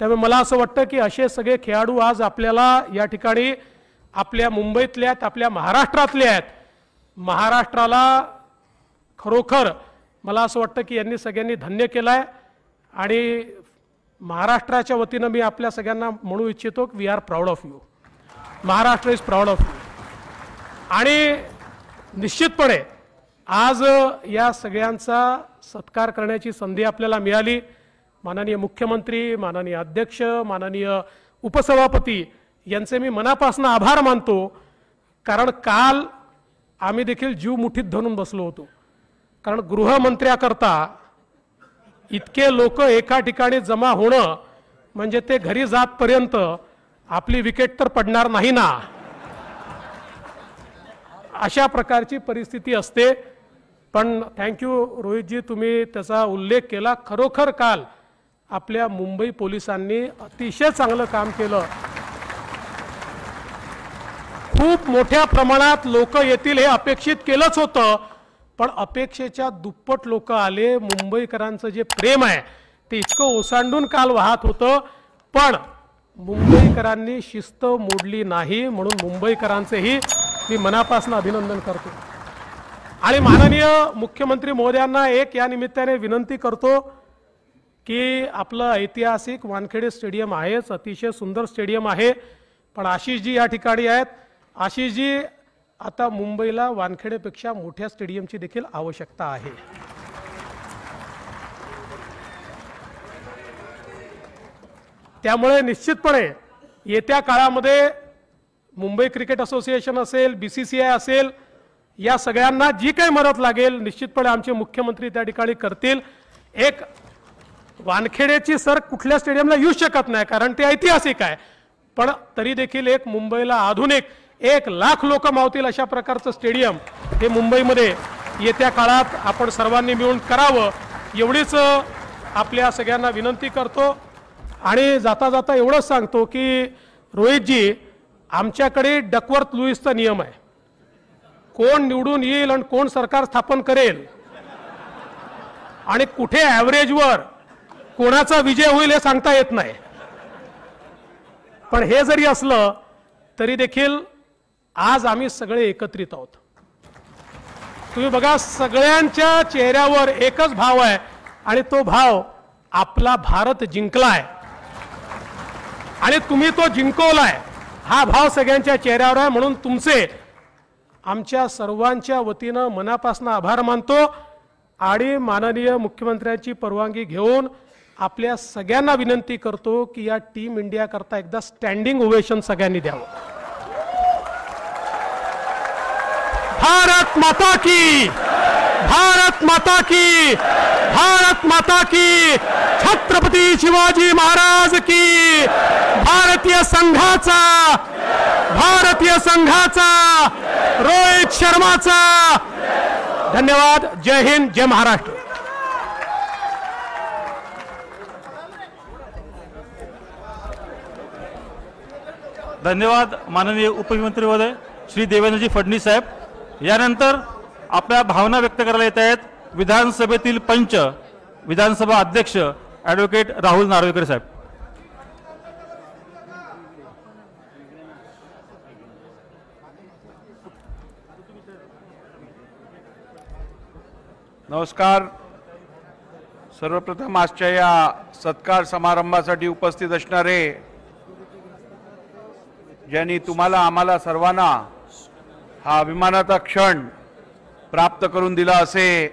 त्यामुळे मला असं वाटतं की असे सगळे खेळाडू आज आपल्याला या ठिकाणी आपल्या मुंबईतले आहेत, आपल्या महाराष्ट्रातले आहेत. महाराष्ट्राला खरोखर मला असं वाटतं की यांनी सगळ्यांनी धन्य केलं आहे. आणि महाराष्ट्राच्या वतीनं मी आपल्या सगळ्यांना म्हणू इच्छितो की we are proud of you, Maharashtra is proud of you. आणि निश्चितपणे आज या सगळ्यांचा सत्कार करण्याची संधी आपल्याला मिळाली. माननीय मुख्यमंत्री, माननीय अध्यक्ष, माननीय उपसभापती यांचे मी मनापासून आभार मानतो. कारण काल आम्ही देखील जीव मुठीत धरून बसलो होतो. कारण गृहमंत्र्याकरता इतके लोक एका ठिकाणी जमा होणं म्हणजे ते घरी जातपर्यंत आपली विकेट तर पडणार नाही ना, अशा प्रकारची परिस्थिती असते. पण थँक्यू रोहितजी, तुम्ही त्याचा उल्लेख केला. खरोखर काल आपल्या मुंबई पोलिसांनी अतिशय चांगलं काम केलं. खूप मोठ्या प्रमाणात लोक येतील हे अपेक्षित केलंच होतं, पण अपेक्षेच्या दुप्पट लोक आले. मुंबईकरांचं जे प्रेम आहे ते इतकं ओसांडून काल वाहत होतं, पण मुंबईकरांनी शिस्त मोडली नाही. म्हणून मुंबईकरांचेही मी मनापासून अभिनंदन करतो. आणि माननीय मुख्यमंत्री महोदयांना एक या निमित्ताने विनंती करतो की आपलं ऐतिहासिक वानखेडे स्टेडियम आहेच, अतिशय सुंदर स्टेडियम आहे, पण आशिषजी या ठिकाणी आहेत. आशिषजी, आता मुंबईला वानखेडेपेक्षा मोठ्या स्टेडियमची देखील आवश्यकता आहे. त्यामुळे निश्चितपणे येत्या काळामध्ये मुंबई क्रिकेट असोसिएशन असेल, BCCI असेल, या सगळ्यांना जी काही मदत लागेल निश्चितपणे आमचे मुख्यमंत्री त्या ठिकाणी करतील. एक वानखेडेची सर कुठल्या स्टेडियमला येऊ शकत नाही कारण ते ऐतिहासिक आहे, पण तरी देखील एक मुंबईला आधुनिक 1,00,000 लोक मावतील अशा प्रकारचं स्टेडियम हे मुंबईमध्ये येत्या काळात आपण सर्वांनी मिळून करावं एवढीच आपल्या सगळ्यांना विनंती करतो। आणि जाता जाता एवढंच सांगतो की रोहितजी, आमच्याकडे डकवर्थ लुईसचा नियम आहे, कोण निवडून येईल आणि कोण सरकार स्थापन करेल आणि कुठे ॲव्हरेजवर कोणाचा विजय होईल हे सांगता येत नाही। पण हे जरी असलं तरी देखील आज आम्ही सगळे एकत्रित आहोत। तुम्ही बघा, सगळ्यांच्या चेहऱ्यावर एकच भाव आहे आणि तो भाव आपला भारत जिंकलाय आणि तुम्ही तो जिंकवलाय, हा भाव सगळ्यांच्या चेहऱ्यावर आहे। म्हणून तुमचे आमच्या सर्वांच्या वतीनं मनापासून आभार मानतो आणि माननीय मुख्यमंत्र्यांची परवानगी घेऊन आपल्या सगळ्यांना विनंती करतो की या टीम इंडिया करता एकदा स्टँडिंग ओवेशन सगळ्यांनी द्यावं। भारत माता की, भारत माता की, भारत माता की, छत्रपती शिवाजी महाराज की, भारतीय संघाचा रोहित शर्माचा धन्यवाद। जय हिंद, जय महाराष्ट्र। धन्यवाद माननीय उपमुख्यमंत्री महोदय श्री देवेंद्रजी फडणवीस साहेब। यानंतर आपल्या भावना व्यक्त करायला येत आहेत विधानसभेतील पंच, विधानसभा अध्यक्ष ॲडव्होकेट राहुल नार्वेकर साहेब। नमस्कार। सर्वप्रथम आजच्या या सत्कार समारंभासाठी उपस्थित असणारे, ज्यांनी तुम्हाला आम्हाला सर्वांना हा अभिमानाचा क्षण प्राप्त करून दिला, असे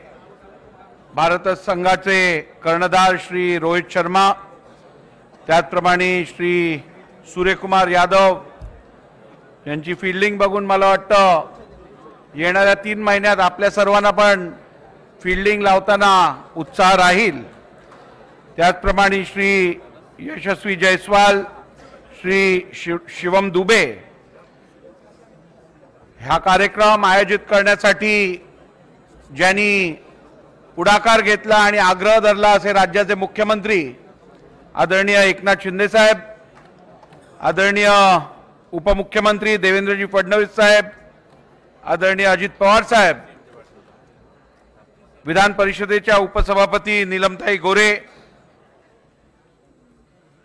भारत संघाचे कर्णधार श्री रोहित शर्मा, त्याचप्रमाणे श्री सूर्यकुमार यादव यांची फील्डिंग बघून मला वाटतं येणाऱ्या 3 महिन्यात आपल्या सर्वांना पण फील्डिंग लावताना उत्साह राहील। त्याचप्रमाणे श्री यशस्वी जयस्वाल, श्री शिवम दुबे हा कार्यक्रम आयोजित करण्यासाठी ज्यांनी पुढाकार घेतला आणि आग्रह धरला, असे राज्याचे मुख्यमंत्री आदरणीय एकनाथ शिंदे साहेब, आदरणीय उपमुख्यमंत्री देवेंद्रजी फडणवीस साहेब, आदरणीय अजित पवार साहेब, विधान परिषदेच्या उपसभापती नीलमताई गोरे,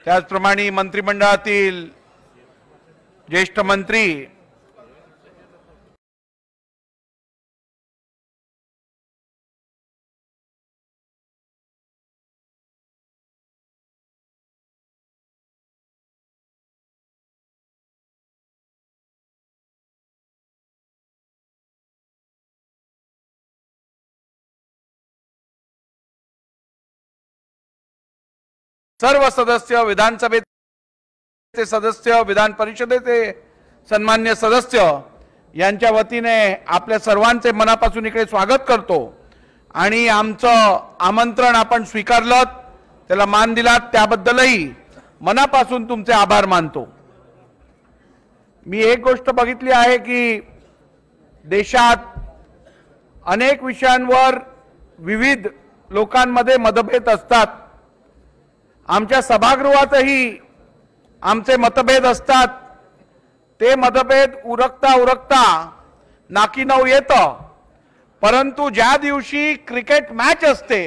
त्याचप्रमाणे मंत्रिमंडळातील ज्येष्ठ मंत्री सर्व सदस्य, विधानसभेचे सदस्य, विधान परिषदेचे सन्मान्य सदस्य यांच्या वतीने आपल्या सर्वांचे मनापासून इकडे स्वागत करतो आणि आमचं आमंत्रण आपण स्वीकारलं, त्याला मान दिलात त्याबद्दलही मनापासून तुमचे आभार मानतो। मी एक गोष्ट बघितली आहे की देशात अनेक विषयांवर विविध लोकांमध्ये मतभेद असतात, आमच्या सभागृहातही आमचे मतभेद असतात। ते मतभेद उरकता उरकता नाकी नऊ येतं, परंतु ज्या दिवशी क्रिकेट मॅच असते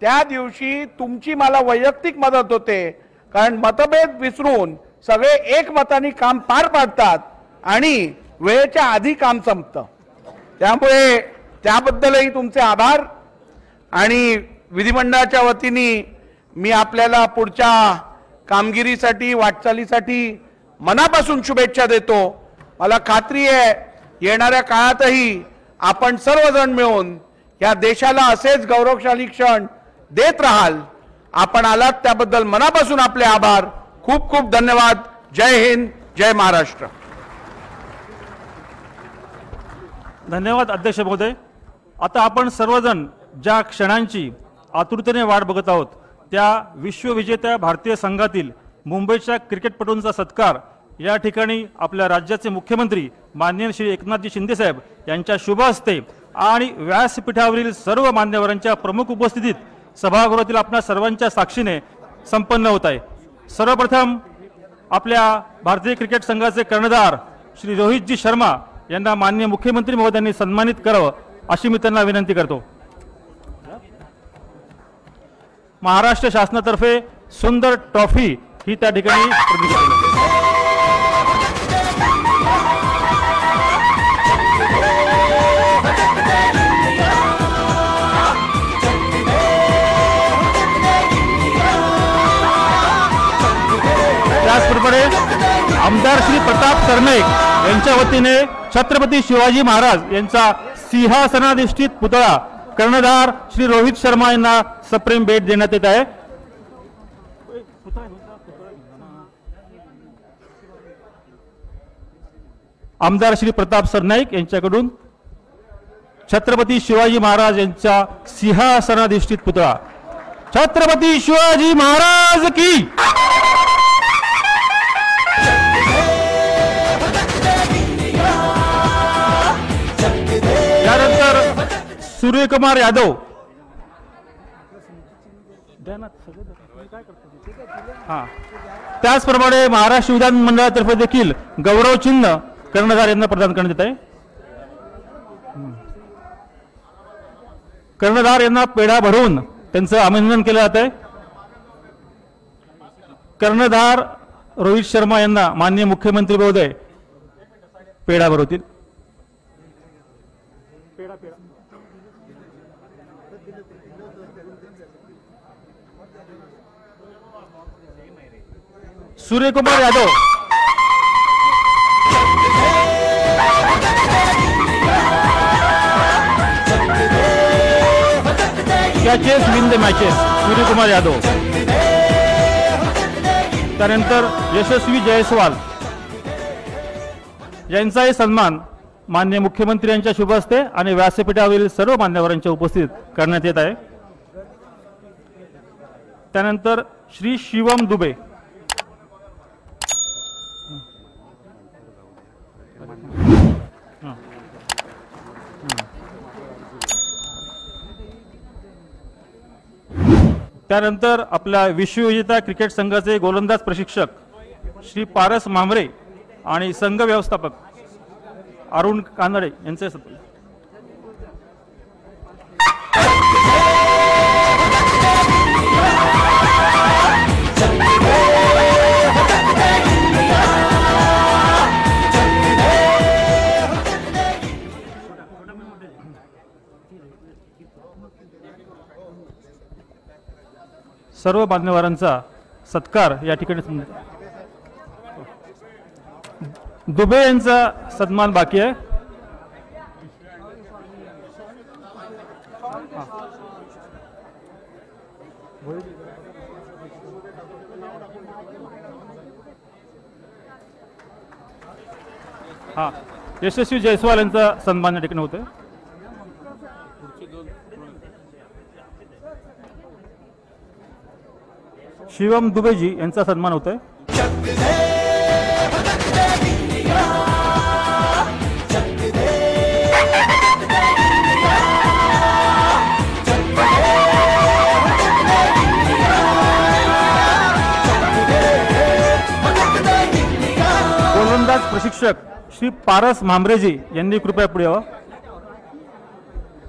त्या दिवशी तुमची मला वैयक्तिक मदत होते, कारण मतभेद विसरून सगळे एकमताने काम पार पाडतात आणि वेळेच्या आधी काम संपतं। त्यामुळे त्याबद्दलही तुमचे आभार आणि विधिमंडळाच्या वतीने मी आपल्याला पुढच्या कामगिरीसाठी, वाटचालीसाठी मनापासून शुभेच्छा देतो। मला खात्री आहे येणाऱ्या काळातही आपण सर्वजण मिळून या देशाला असेच गौरवशाली क्षण देत राहाल। आपण आलात त्याबद्दल मनापासून आपले आभार। खूप खूप धन्यवाद। जय हिंद, जय महाराष्ट्र। धन्यवाद अध्यक्ष महोदय। आता आपण सर्वजण ज्या क्षणांची आतुरतेने वाट बघत आहोत त्या विश्वविजेत्या भारतीय संघातील मुंबईच्या क्रिकेटपटूंचा सत्कार या ठिकाणी आपल्या राज्याचे मुख्यमंत्री माननीय श्री एकनाथजी शिंदे साहेब यांच्या शुभ हस्ते आणि व्यासपीठावरील सर्व मान्यवरांच्या प्रमुख उपस्थितीत सभागृहातील आपल्या सर्वांच्या साक्षीने संपन्न होत आहे। सर्वप्रथम आपल्या भारतीय क्रिकेट संघाचे कर्णधार श्री रोहितजी शर्मा यांना माननीय मुख्यमंत्री महोदयांनी सन्मानित करावं अशी मी त्यांना विनंती करतो। महाराष्ट्र शासनातर्फे सुंदर ट्रॉफी ही त्या ठिकाणी प्रदान केली जाते। त्याचप्रमाणे आमदार श्री प्रताप सरनाईक यांच्या वतीने छत्रपती शिवाजी महाराज यांचा सिंहासनाधिष्ठित पुतळा कर्णधार श्री रोहित शर्मा यांना सप्रेम भेट देण्यात येत आहे। आमदार श्री प्रताप सरनाईक यांच्याकडून छत्रपती शिवाजी महाराज यांचा सिंहासनाधिष्ठित पुतळा। छत्रपती शिवाजी महाराज की। त्यानंतर सूर्यकुमार यादव त्याचप्रमाणे महाराष्ट्र विधानमंडळातर्फे देखील गौरव चिन्ह कर्णधार यांना प्रदान करण्यात येत आहे। कर्णधार यांना पेढा भरून त्यांचं अभिनंदन केलं जात आहे। कर्णधार रोहित शर्मा यांना माननीय मुख्यमंत्री महोदय पेढा भरवतील। Suryakumar Yadav catches win the matches Suryakumar Yadav. त्यानंतर यशस्वी जयस्वाल यांचाही सन्मान माननीय मुख्यमंत्री यांच्या शुभ हस्ते आणि व्यासपीठावरील सर्व मान्यवरांच्या उपस्थित करण्यात येत आहे। त्यानंतर श्री शिवम दुबे त्यानंतर आपल्या विश्वविजेता क्रिकेट संघाचे गोलंदाज प्रशिक्षक श्री पारस मांभरे आणि संघ व्यवस्थापक अरुण कानडे यांचे सर्व मान्यवरांचा सत्कार या ठिकाणी दुबे यांचा सन्मान बाकी आहे। हा यशस्वी जयस्वाल यांचा सन्मान या ठिकाणी होतोय। शिवम दुबेजी यांचा सन्मान होतोय। गोलंदाज प्रशिक्षक श्री पारस मांभरेजी यांनी कृपया पुढे यावं।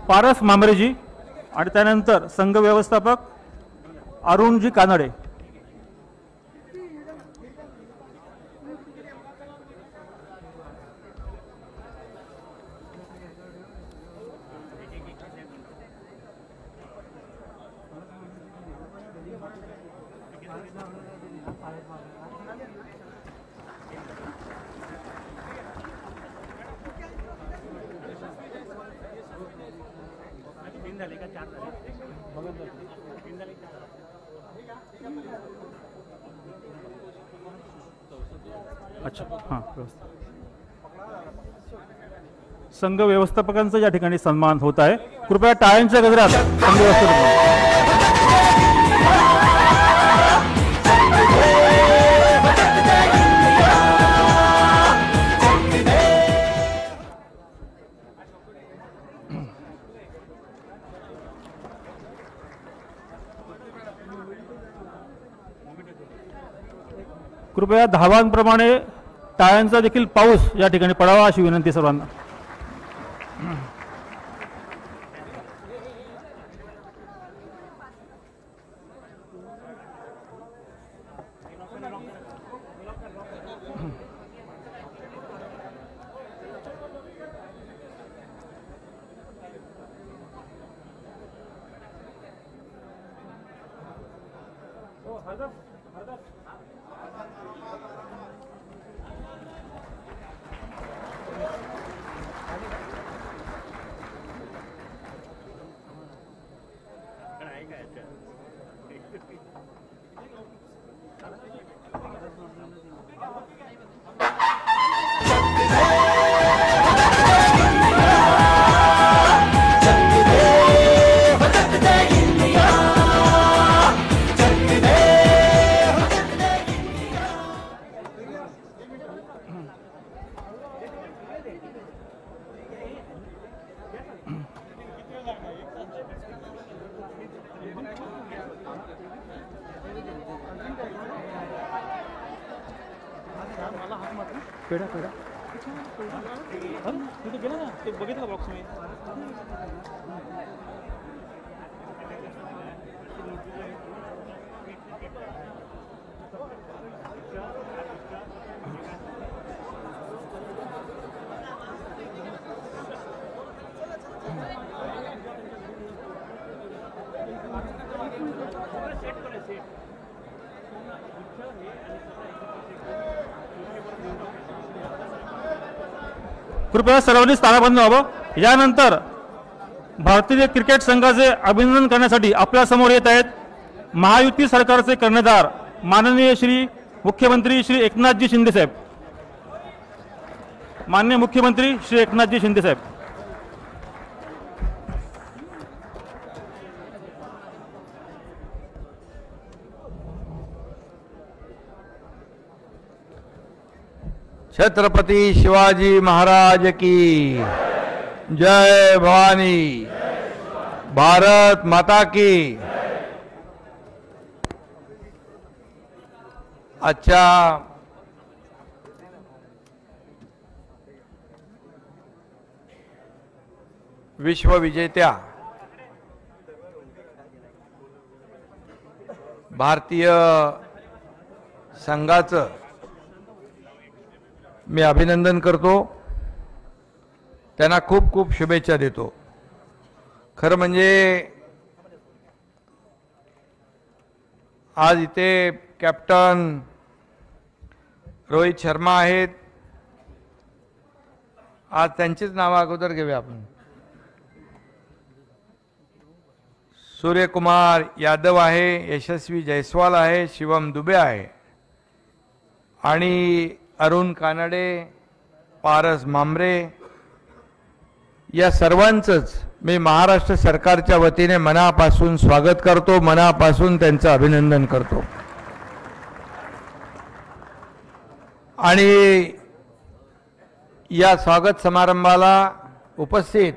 पारस मांभरेजी आणि त्यानंतर संघ व्यवस्थापक अरुणजी कानडे। अच्छा हां संघ व्यवस्थापकांचा या ठिकाणी सन्मान होत आहे। कृपया टाळ्यांच्या गजरात संघ व्यवस्थापक कृपया धावांप्रमाणे टाळ्यांचा देखील पाऊस या ठिकाणी पडावा अशी विनंती सर्वांना. पेढा पेढा तिथे गेला ना ते बघितलं बॉक्स मी. कृपया सर्वांनी स्थानाबद्ध व्हावं. यानंतर भारतीय क्रिकेट संघाचे अभिनंदन करण्यासाठी आपल्या समोर येत आहेत महायुती सरकारचे कर्णधार माननीय श्री मुख्यमंत्री श्री एकनाथजी शिंदे साहेब. माननीय मुख्यमंत्री श्री एकनाथजी शिंदे साहेब. छत्रपति शिवाजी महाराज की जय. भवानी. भारत माता की. अच्छा विश्व विजेत्या भारतीय संघाचं मी अभिनंदन करतो. त्यांना खूप खूप शुभेच्छा देतो. खरं म्हणजे आज इथे कॅप्टन रोहित शर्मा आहेत. आज त्यांचीच नावं अगोदर घेऊया आपण. सूर्यकुमार यादव आहे, यशस्वी जयस्वाल आहे, शिवम दुबे आहे आणि अरुण कानडे, पारस मांबरे या सर्वांचंच मी महाराष्ट्र सरकारच्या वतीने मनापासून स्वागत करतो, मनापासून त्यांचं अभिनंदन करतो. आणि या स्वागत समारंभाला उपस्थित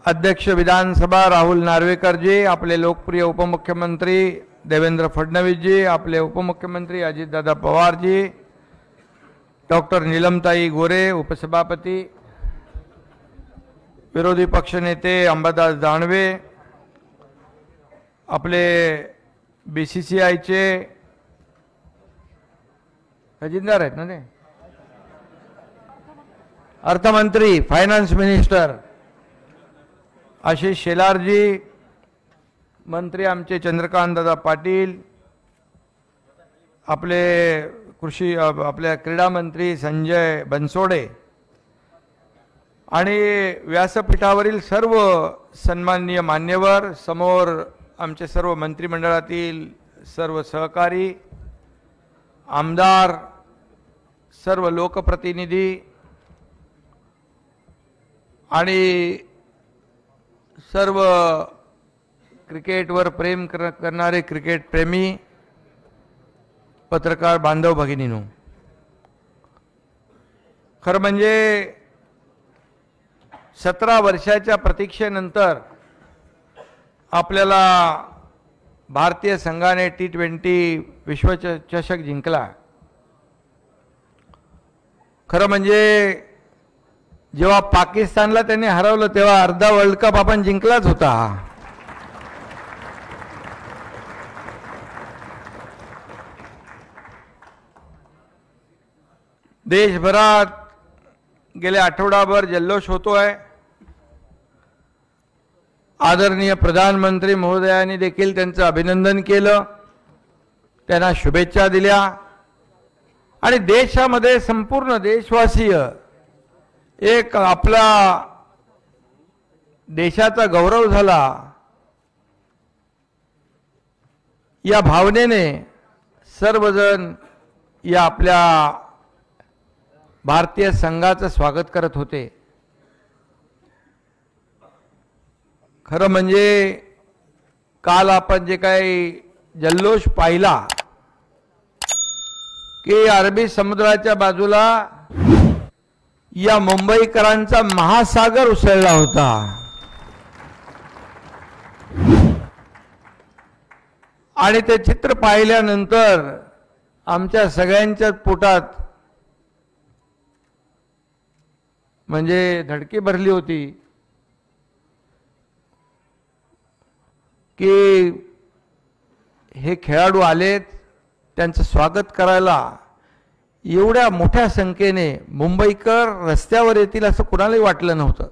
अध्यक्ष विधानसभा राहुल नार्वेकर जी, आपले लोकप्रिय उपमुख्यमंत्री देवेंद्र फडणवीस जी, आपले उपमुख्यमंत्री अजितदादा पवार जी, डॉक्टर नीलमताई गोरे उपसभापती, विरोधी पक्षनेते अंबादास दानवे, आपले BCCIचे खजिनदार आहेत ना ते, अर्थमंत्री फायनान्स मिनिस्टर आशिष शेलार जी, मंत्री आमचे चंद्रकांत दादा पाटील, आपले कृषी आपल्या क्रीडा मंत्री संजय बनसोडे आणि व्यासपीठावरील सर्व सन्माननीय मान्यवर, समोर आमचे सर्व मंत्रिमंडळातील सर्व सहकारी, आमदार, सर्व लोकप्रतिनिधी आणि सर्व क्रिकेटवर प्रेम करणारे क्रिकेट प्रेमी पत्रकार बांधव भगिनींनो, खरं म्हणजे 17 वर्षाच्या प्रतीक्षेनंतर आपल्याला भारतीय संघाने T20 विश्वचषक जिंकला. खरं म्हणजे जेव्हा पाकिस्तानला त्यांनी हरवलं तेव्हा अर्धा वर्ल्ड कप आपण जिंकलाच होता. देशभरात गेले आठवडाभर जल्लोष होतोय. आदरणीय प्रधानमंत्री महोदयांनी देखील त्यांचं अभिनंदन केलं, त्यांना शुभेच्छा दिल्या आणि देशामध्ये संपूर्ण देशवासीय एक आपला देशाचा गौरव झाला या भावनेने सर्वजण या आपल्या भारतीय संघाचं स्वागत करत होते. खरं म्हणजे काल आपण जे काही जल्लोष पाहिला की अरबी समुद्राच्या बाजूला या मुंबईकरांचा महासागर उसळला होता. आणि ते चित्र पाहिल्यानंतर आमच्या सगळ्यांच्या पोटात म्हणजे धडकी भरली होती की हे खेळाडू आलेत, त्यांचं स्वागत करायला एवढ्या मोठ्या संख्येने मुंबईकर रस्त्यावर येतील असं कुणालाही वाटलं नव्हतं.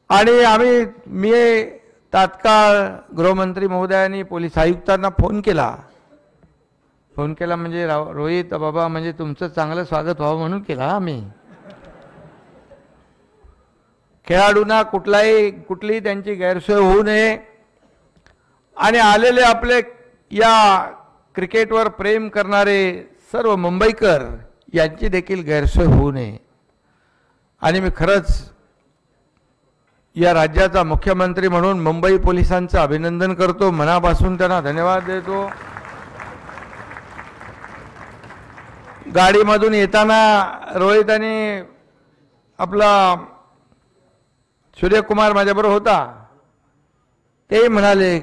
आणि मी तात्काळ गृहमंत्री महोदयांनी पोलीस आयुक्तांना फोन केला म्हणजे रोहित बाबा म्हणजे तुमचं चांगलं स्वागत व्हावं म्हणून केला आम्ही. खेळाडूंना कुठलीही त्यांची गैरसोय होऊ नये आणि आलेले आपले या क्रिकेटवर प्रेम करणारे सर्व मुंबईकर यांची देखील गैरसोय होऊ नये. आणि मी खरंच या राज्याचा मुख्यमंत्री म्हणून मुंबई पोलिसांचं अभिनंदन करतो, मनापासून त्यांना धन्यवाद देतो. गाडीमधून येताना रोहित आणि आपला सूर्यकुमार माझ्याबरोबर होता, ते म्हणाले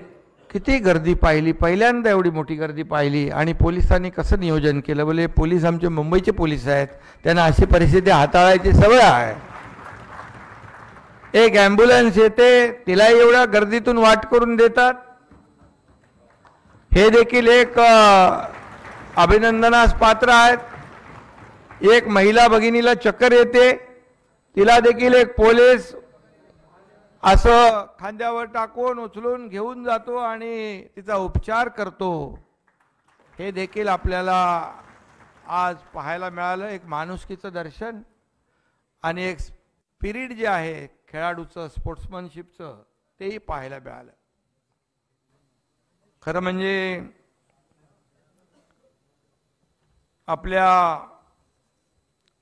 किती गर्दी पाहिली, पहिल्यांदा एवढी मोठी गर्दी पाहिली आणि पोलिसांनी कसं नियोजन केलं. बोले पोलीस आमचे मुंबईचे पोलीस आहेत, त्यांना अशी परिस्थिती हाताळायची सवय आहे. एक ॲम्ब्युलन्स येते तिलाही एवढ्या गर्दीतून वाट करून देतात. हे देखील एक अभिनंदनास पात्र आहेत. एक महिला भगिनीला चक्कर येते, तिला देखील एक पोलीस असं खांद्यावर टाकून उचलून घेऊन जातो आणि तिचा उपचार करतो. हे देखील आपल्याला आज पाहायला मिळालं. एक माणुसकीचं दर्शन आणि एक स्पिरिट जे आहे खेळाडूचं, स्पोर्ट्समनशिपचं, तेही पाहायला मिळालं. खरं म्हणजे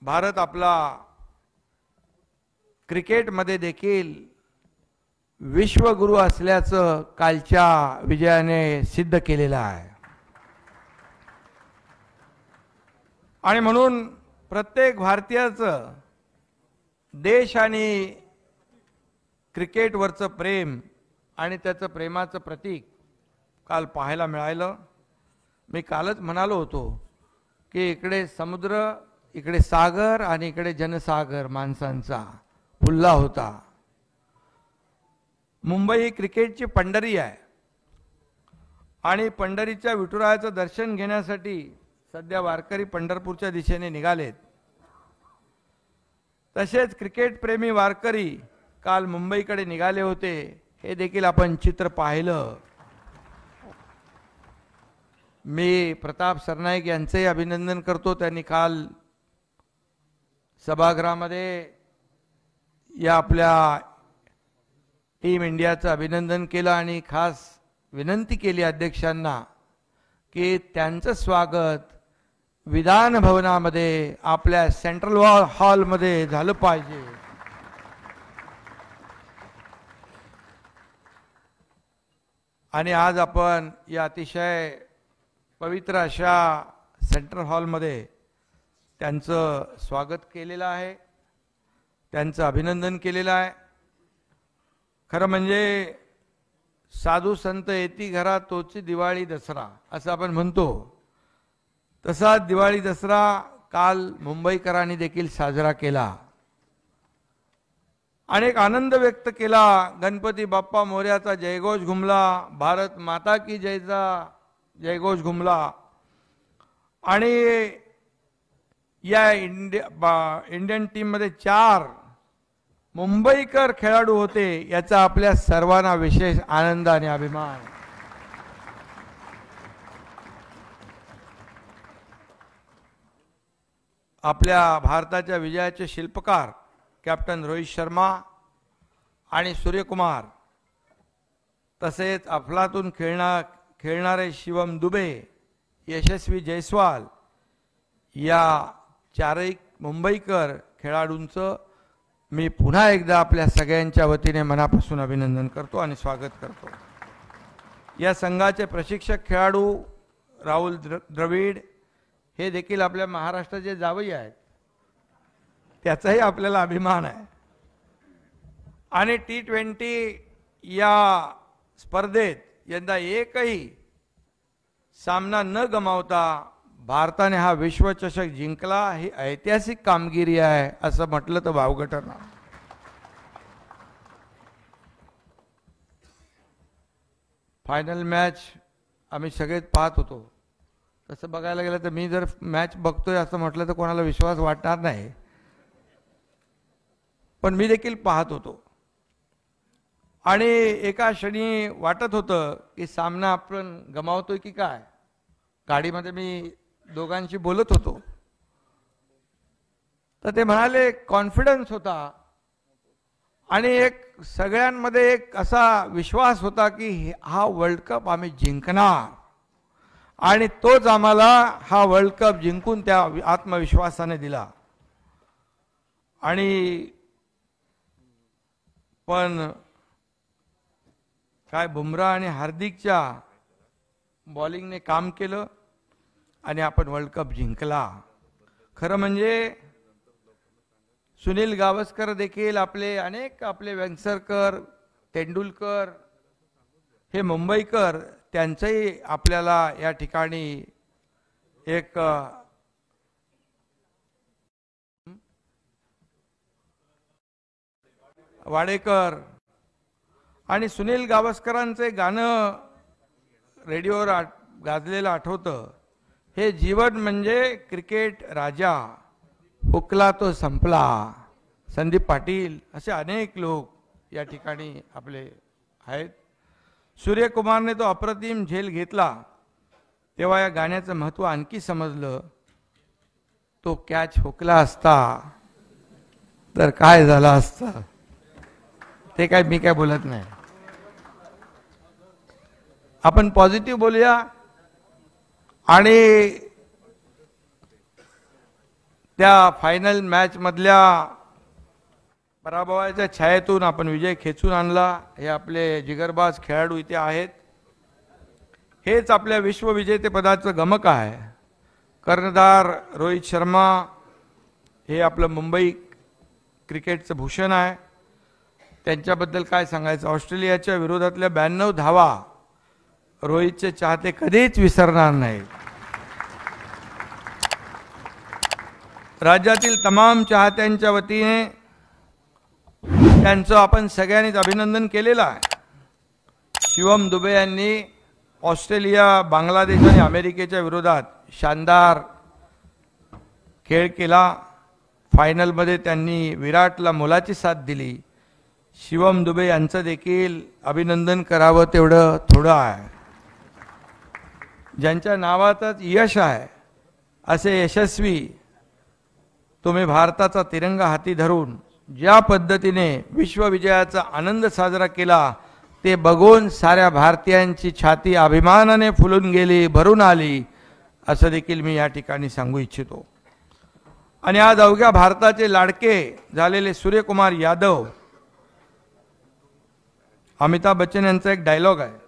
भारत आपला क्रिकेटमध्ये देखील विश्वगुरू असल्याचं कालच्या विजयाने सिद्ध केलेलं आहे. आणि म्हणून प्रत्येक भारतीयाचं देश आणि क्रिकेटवरचं प्रेम आणि त्याचं प्रेमाचं प्रतीक काल पाहायला मिळालं. मी कालच म्हणालो होतो की इकडे समुद्र, इकडे सागर आणि इकडे जनसागर माणसांचा फुलला होता. मुंबई ही क्रिकेटची पंढरी आहे आणि पंढरीच्या विठुरायाचं दर्शन घेण्यासाठी सध्या वारकरी पंढरपूरच्या दिशेने निघालेत. तसेच क्रिकेट प्रेमी वारकरी काल मुंबईकडे निघाले होते. हे देखील आपण चित्र पाहिलं. मी प्रताप सरनाईक यांचेही अभिनंदन करतो. त्यांनी काल सभागृहामध्ये या आपल्या टीम इंडियाचं अभिनंदन केलं आणि खास विनंती केली अध्यक्षांना की त्यांचं स्वागत विधान भवनामध्ये आपल्या सेंट्रल हॉलमध्ये झालं पाहिजे. आणि आज आपण या अतिशय पवित्र अशा सेंट्रल हॉलमध्ये त्यांचं स्वागत केलेलं आहे, त्यांचं अभिनंदन केलेलं आहे. खरं म्हणजे साधू संत येती घरा तोची दिवाळी दसरा असं आपण म्हणतो, तसा दिवाळी दसरा काल मुंबईकरांनी देखील साजरा केला. अनेक आनंद व्यक्त केला. गणपती बाप्पा मोर्याचा जयघोष घुमला, भारत माता की जयचा जयघोष घुमला. आणि या इंडियन टीममध्ये 4 मुंबईकर खेळाडू होते, याचा आपल्या सर्वांना विशेष आनंद आणि अभिमान. आपल्या भारताच्या विजयाचे शिल्पकार कॅप्टन रोहित शर्मा आणि सूर्यकुमार, तसेच अफलातून खेळणारे शिवम दुबे, यशस्वी जयस्वाल, या 4 मुंबईकर खेळाडूंचं मी पुन्हा एकदा आपल्या सगळ्यांच्या वतीने मनापासून अभिनंदन करतो आणि स्वागत करतो. या संघाचे प्रशिक्षक खेळाडू राहुल द्रविड हे देखील आपल्या महाराष्ट्राचे जावई आहेत, त्याचाही आपल्याला अभिमान आहे. आणि T20 या स्पर्धेत यंदा एकही सामना न गमावता भारताने हा विश्वचषक जिंकला. ही ऐतिहासिक कामगिरी आहे असं म्हटलं तर वावगं ठरणार. फायनल मॅच आम्ही सगळेच पाहत होतो. तसं बघायला गेलं तर मी जर मॅच बघतोय असं म्हटलं तर कोणाला विश्वास वाटणार नाही, पण मी देखील पाहत होतो. आणि एका क्षणी वाटत होतं की सामना आपण गमावतोय की काय. गाडीमध्ये मी दोघांशी बोलत होतो तर ते म्हणाले कॉन्फिडन्स होता आणि एक सगळ्यांमध्ये एक असा विश्वास होता की हा वर्ल्ड कप आम्ही जिंकणार. आणि तोच आम्हाला हा वर्ल्ड कप जिंकून त्या आत्मविश्वासाने दिला. आणि पण काय बुमराह आणि हार्दिकच्या बॉलिंगने काम केलं आणि आपण वर्ल्ड कप जिंकला. खरं म्हणजे सुनील गावस्कर देखील आपले वेंगसरकर, तेंडुलकर हे मुंबईकर, त्यांचंही आपल्याला या ठिकाणी एक वाडेकर आणि सुनील गावस्करांचे गाणं रेडिओवर गाजलेलं आठवतं, हे जीवन म्हणजे क्रिकेट राजा, हुकला तो संपला. संदीप पाटील असे अनेक लोक या ठिकाणी आपले आहेत. सूर्यकुमारने तो अप्रतिम झेल घेतला तेव्हा या गाण्याचं महत्त्व आणखी समजलं. तो कॅच हुकला असता तर काय झालं असतं ते काय मी काय बोलत नाही. आपण पॉझिटिव्ह बोलूया आणि त्या फायनल मॅच मधल्या पराभवाच्या छायेतून आपण विजय खेचून आणला. हे आपले जिगरबाज खेळाडू इथे आहेत. हेच आपल्या विश्वविजेतेपदाचं गमक आहे. कर्णधार रोहित शर्मा हे आपलं मुंबई क्रिकेटचं भूषण आहे. त्यांच्याबद्दल काय सांगायचं. ऑस्ट्रेलियाच्या विरोधातल्या 92 धावा रोहितचे चाहते कधीच विसरणार नाहीत. राज्यातील तमाम चाहत्यांच्या वतीने त्यांचं आपण सगळ्यांनीच अभिनंदन केलेलं आहे. शिवम दुबे यांनी ऑस्ट्रेलिया, बांगलादेश आणि अमेरिकेच्या विरोधात शानदार खेळ केला. फायनलमध्ये त्यांनी विराटला मोलाची साथ दिली. शिवम दुबे यांचं देखील अभिनंदन करावं तेवढं थोडं आहे. ज्यांच्या नावातच यश आहे असे यशस्वी तुम्ही भारताचा तिरंगा हाती धरून ज्या पद्धतीने विश्वविजयाचा आनंद साजरा केला ते बघून साऱ्या भारतीयांची छाती अभिमानाने फुलून गेली, भरून आली असं देखील मी या ठिकाणी सांगू इच्छितो. आणि आज अवघ्या भारताचे लाडके झालेले सूर्यकुमार यादव, अमिताभ बच्चन यांचा एक डायलॉग आहे,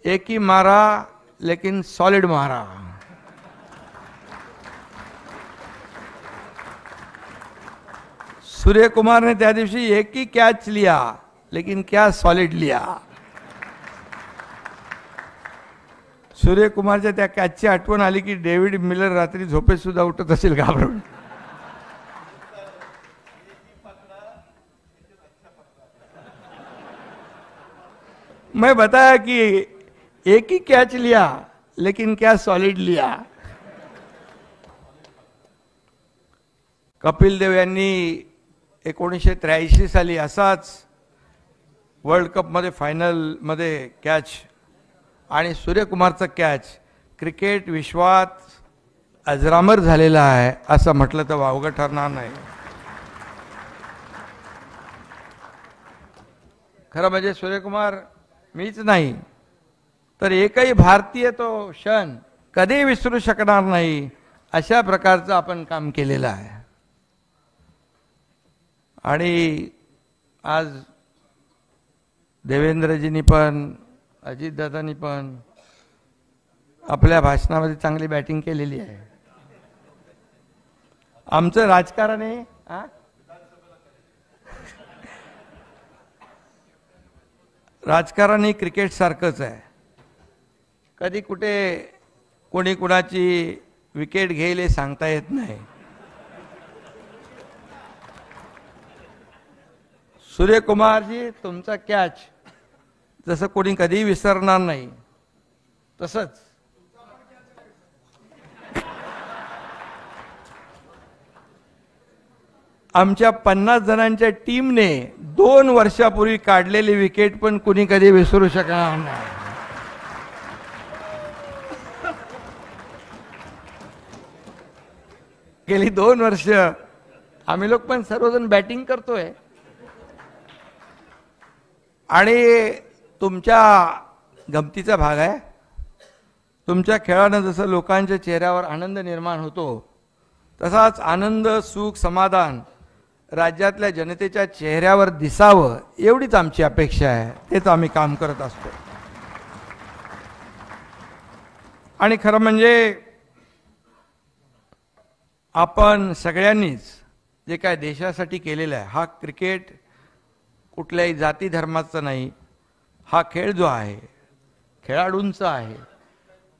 एक ही मारा लेकिन सॉलिड मारा. सूर्यकुमार ने त्या दिवशी एक ही कैच लिया लेकिन क्या सॉलिड लिया. सूर्यकुमारच्या त्या कॅचची आठवण आली की डेव्हिड मिलर रात्री झोपेत सुद्धा उठत असेल घाबरून. मैं बताया कि एक ही कैच लिया लेकिन क्या सॉलिड लिया. कपिल देव यांनी 1983 साली असाच वर्ल्ड कपमध्ये फायनलमध्ये कॅच आणि सूर्यकुमारचा कॅच क्रिकेट विश्वात अजरामर झालेला आहे असं म्हटलं तर वावगं ठरणार नाही. खरं म्हणजे सूर्यकुमार मीच नाही तर एकही भारतीय तो क्षण कधी विसरू शकणार नाही अशा प्रकारचं आपण काम केलेलं आहे. आणि आज देवेंद्रजींनी पण अजितदादांनी पण आपल्या भाषणामध्ये चांगली बॅटिंग केलेली आहे. आमचं राजकारण आहे राजकारण हे क्रिकेट सारखंच आहे. कधी कुठे कोणी कुणाची विकेट घेईल हे सांगता येत नाही. सूर्यकुमारजी तुमचा कॅच जसं कोणी कधी विसरणार नाही तसंच आमच्या 50 जणांच्या टीमने 2 वर्षापूर्वी काढलेली विकेट पण कुणी कधी विसरू शकणार नाही. गेली 2 वर्ष आम्ही लोक पण सर्वजण बॅटिंग करतोय आणि तुमच्या गमतीचा भाग आहे. तुमच्या खेळानं जसं लोकांच्या चेहऱ्यावर आनंद निर्माण होतो तसाच आनंद सुख समाधान राज्यातल्या जनतेच्या चेहऱ्यावर दिसावं एवढीच आमची अपेक्षा आहे. तेच आम्ही काम करत असतो. आणि खरं म्हणजे आपण सगळ्यांनीच जे काय देशासाठी केलेलं आहे हा क्रिकेट कुठल्याही जाती धर्माचा नाही. हा खेळ जो आहे खेळाडूंचा आहे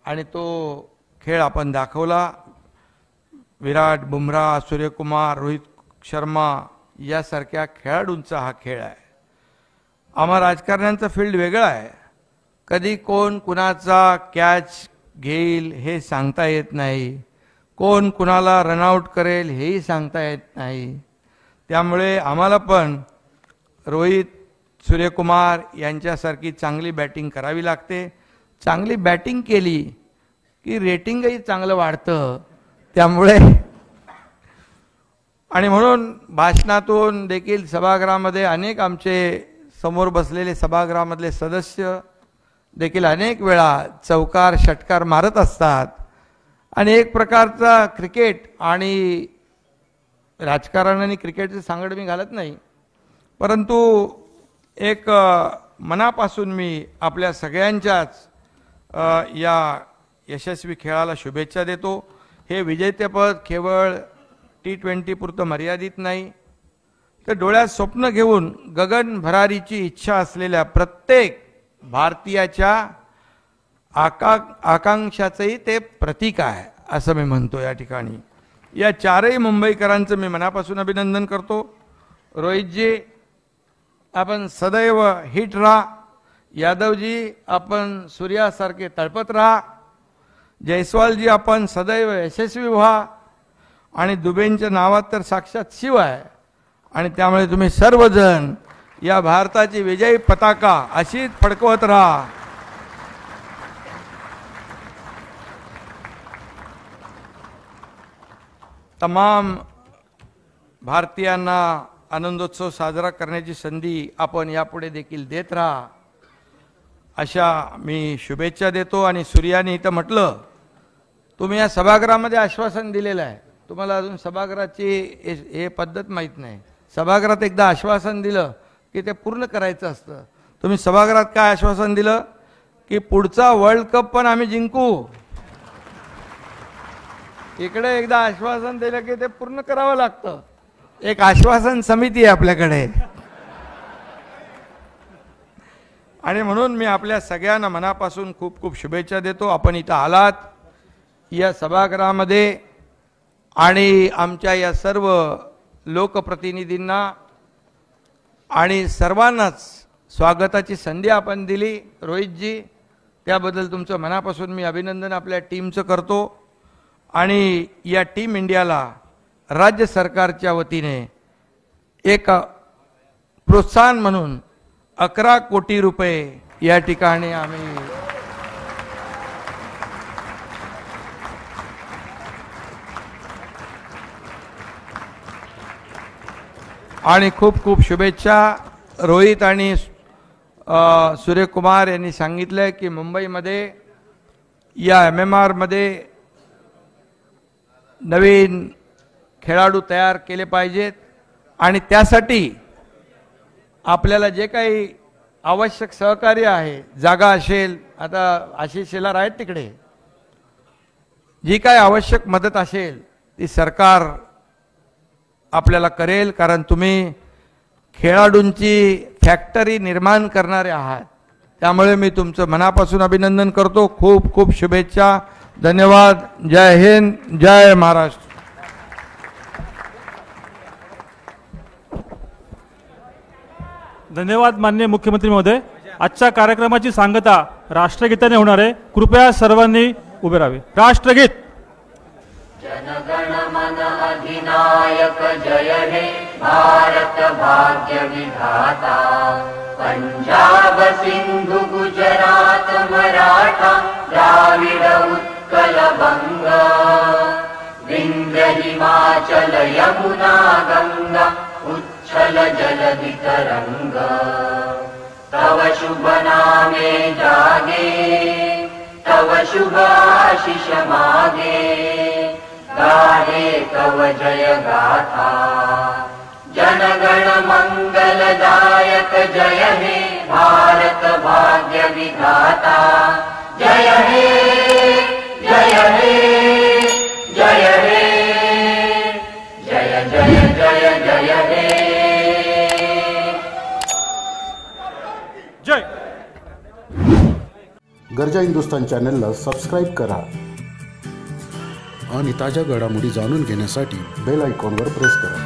आणि तो खेळ आपण दाखवला. विराट, बुमराह, सूर्यकुमार, रोहित शर्मा यासारख्या खेळाडूंचा हा खेळ आहे. आम्हा राजकारण्यांचं फील्ड वेगळं आहे. कधी कोण कुणाचा कॅच घेईल हे सांगता येत नाही. कोण कुणाला रनआउट करेल हेही सांगता येत नाही. त्यामुळे आम्हाला पण रोहित, सूर्यकुमार यांच्यासारखी चांगली बॅटिंग करावी लागते. चांगली बॅटिंग केली की रेटिंगही चांगलं वाढतं. त्यामुळे आणि म्हणून भाषणातून देखील सभागृहामध्ये अनेक आमचे समोर बसलेले सभागृहामधले सदस्य देखील अनेक वेळा चौकार षटकार मारत असतात. आणि एक प्रकारचा क्रिकेट आणि राजकारण आणि क्रिकेटचे सांगड मी घालत नाही, परंतु एक मनापासून मी आपल्या सगळ्यांच्याच या यशस्वी खेळाला शुभेच्छा देतो. हे विजेतेपद केवळ T20 पुरतं मर्यादित नाही तर डोळ्यात स्वप्न घेऊन गगन भरारीची इच्छा असलेल्या प्रत्येक भारतीयाच्या आकांक्षाचंही ते प्रतीक आहे असं मी म्हणतो. या ठिकाणी या चारही मुंबईकरांचं मी मनापासून अभिनंदन करतो. रोहितजी आपण सदैव हिट राहा. यादवजी आपण सूर्यासारखे तळपत राहा. जयस्वालजी आपण सदैव यशस्वी व्हा. आणि दुबेंच्या नावात तर साक्षात शिव आहे. आणि त्यामुळे तुम्ही सर्वजण या भारताची विजयी पताका अशीच फडकवत राहा. तमाम भारतीयांना आनंदोत्सव साजरा करण्याची संधी आपण यापुढे देखील देत राहा अशा मी शुभेच्छा देतो. आणि सूर्याने इथं म्हटलं तुम्ही या सभागृहामध्ये आश्वासन दिलेलं आहे. तुम्हाला अजून सभागृहाची हे पद्धत माहीत नाही. सभागृहात एकदा आश्वासन दिलं की ते पूर्ण करायचं असतं. तुम्ही सभागृहात काय आश्वासन दिलं की पुढचा वर्ल्ड कप पण आम्ही जिंकू. इकडे एकदा आश्वासन दिलं की ते पूर्ण करावं लागतं. एक आश्वासन समिती आहे आपल्याकडे. आणि म्हणून मी आपल्या सगळ्यांना मनापासून खूप खूप शुभेच्छा देतो. आपण इथं आलात या सभागृहामध्ये आणि आमच्या या सर्व लोकप्रतिनिधींना आणि सर्वांनाच स्वागताची संधी आपण दिली रोहितजी, त्याबद्दल तुमचं मनापासून मी अभिनंदन आपल्या टीमचं करतो. आणि या टीम इंडियाला राज्य सरकारच्या वतीने एक प्रोत्साहन म्हणून 11 कोटी रुपये या ठिकाणी आम्ही आणि खूप खूप शुभेच्छा. रोहित आणि सूर्यकुमार यांनी सांगितलं की मुंबईमध्ये या MMR मध्ये नवीन खेळाडू तयार केले पाहिजेत आणि त्यासाठी आपल्याला जे काही आवश्यक सहकार्य आहे, जागा असेल, आता आशिष शेलार आहेत तिकडे, जी काही आवश्यक मदत असेल ती सरकार आपल्याला करेल, कारण तुम्ही खेळाडूंची फॅक्टरी निर्माण करणारे आहात. त्यामुळे मी तुमचं मनापासून अभिनंदन करतो. खूप खूप शुभेच्छा. धन्यवाद. जय हिंद, जय महाराष्ट्र. धन्यवाद माननीय मुख्यमंत्री महोदय. आजच्या कार्यक्रमाची सांगता राष्ट्रगीताने होणार आहे. कृपया सर्वांनी उभे राहावे. राष्ट्रगीत. जनगण मन अधिनायक जय हे भारत भाग्य विधाता. पंजाब सिंधु गुजरात मराठा द्राविड उत्कल बंग. विंध्य हिमाचल यमुना गंगा उच्छल जलधि तरंग. तव शुभ नामे जागे तव शुभ आशीष मागे. गाहे तव जय गाथा. जनगण मंगलदायक जय हे भारत भाग्य विधाता. जय हे जय हे जय हे जय जय जय जय हे जय. गरजा हिंदुस्तान चॅनलला सबस्क्राईब करा आणि ताज्या घडामोडी जाणून घेण्यासाठी बेल आयकॉनवर प्रेस करा.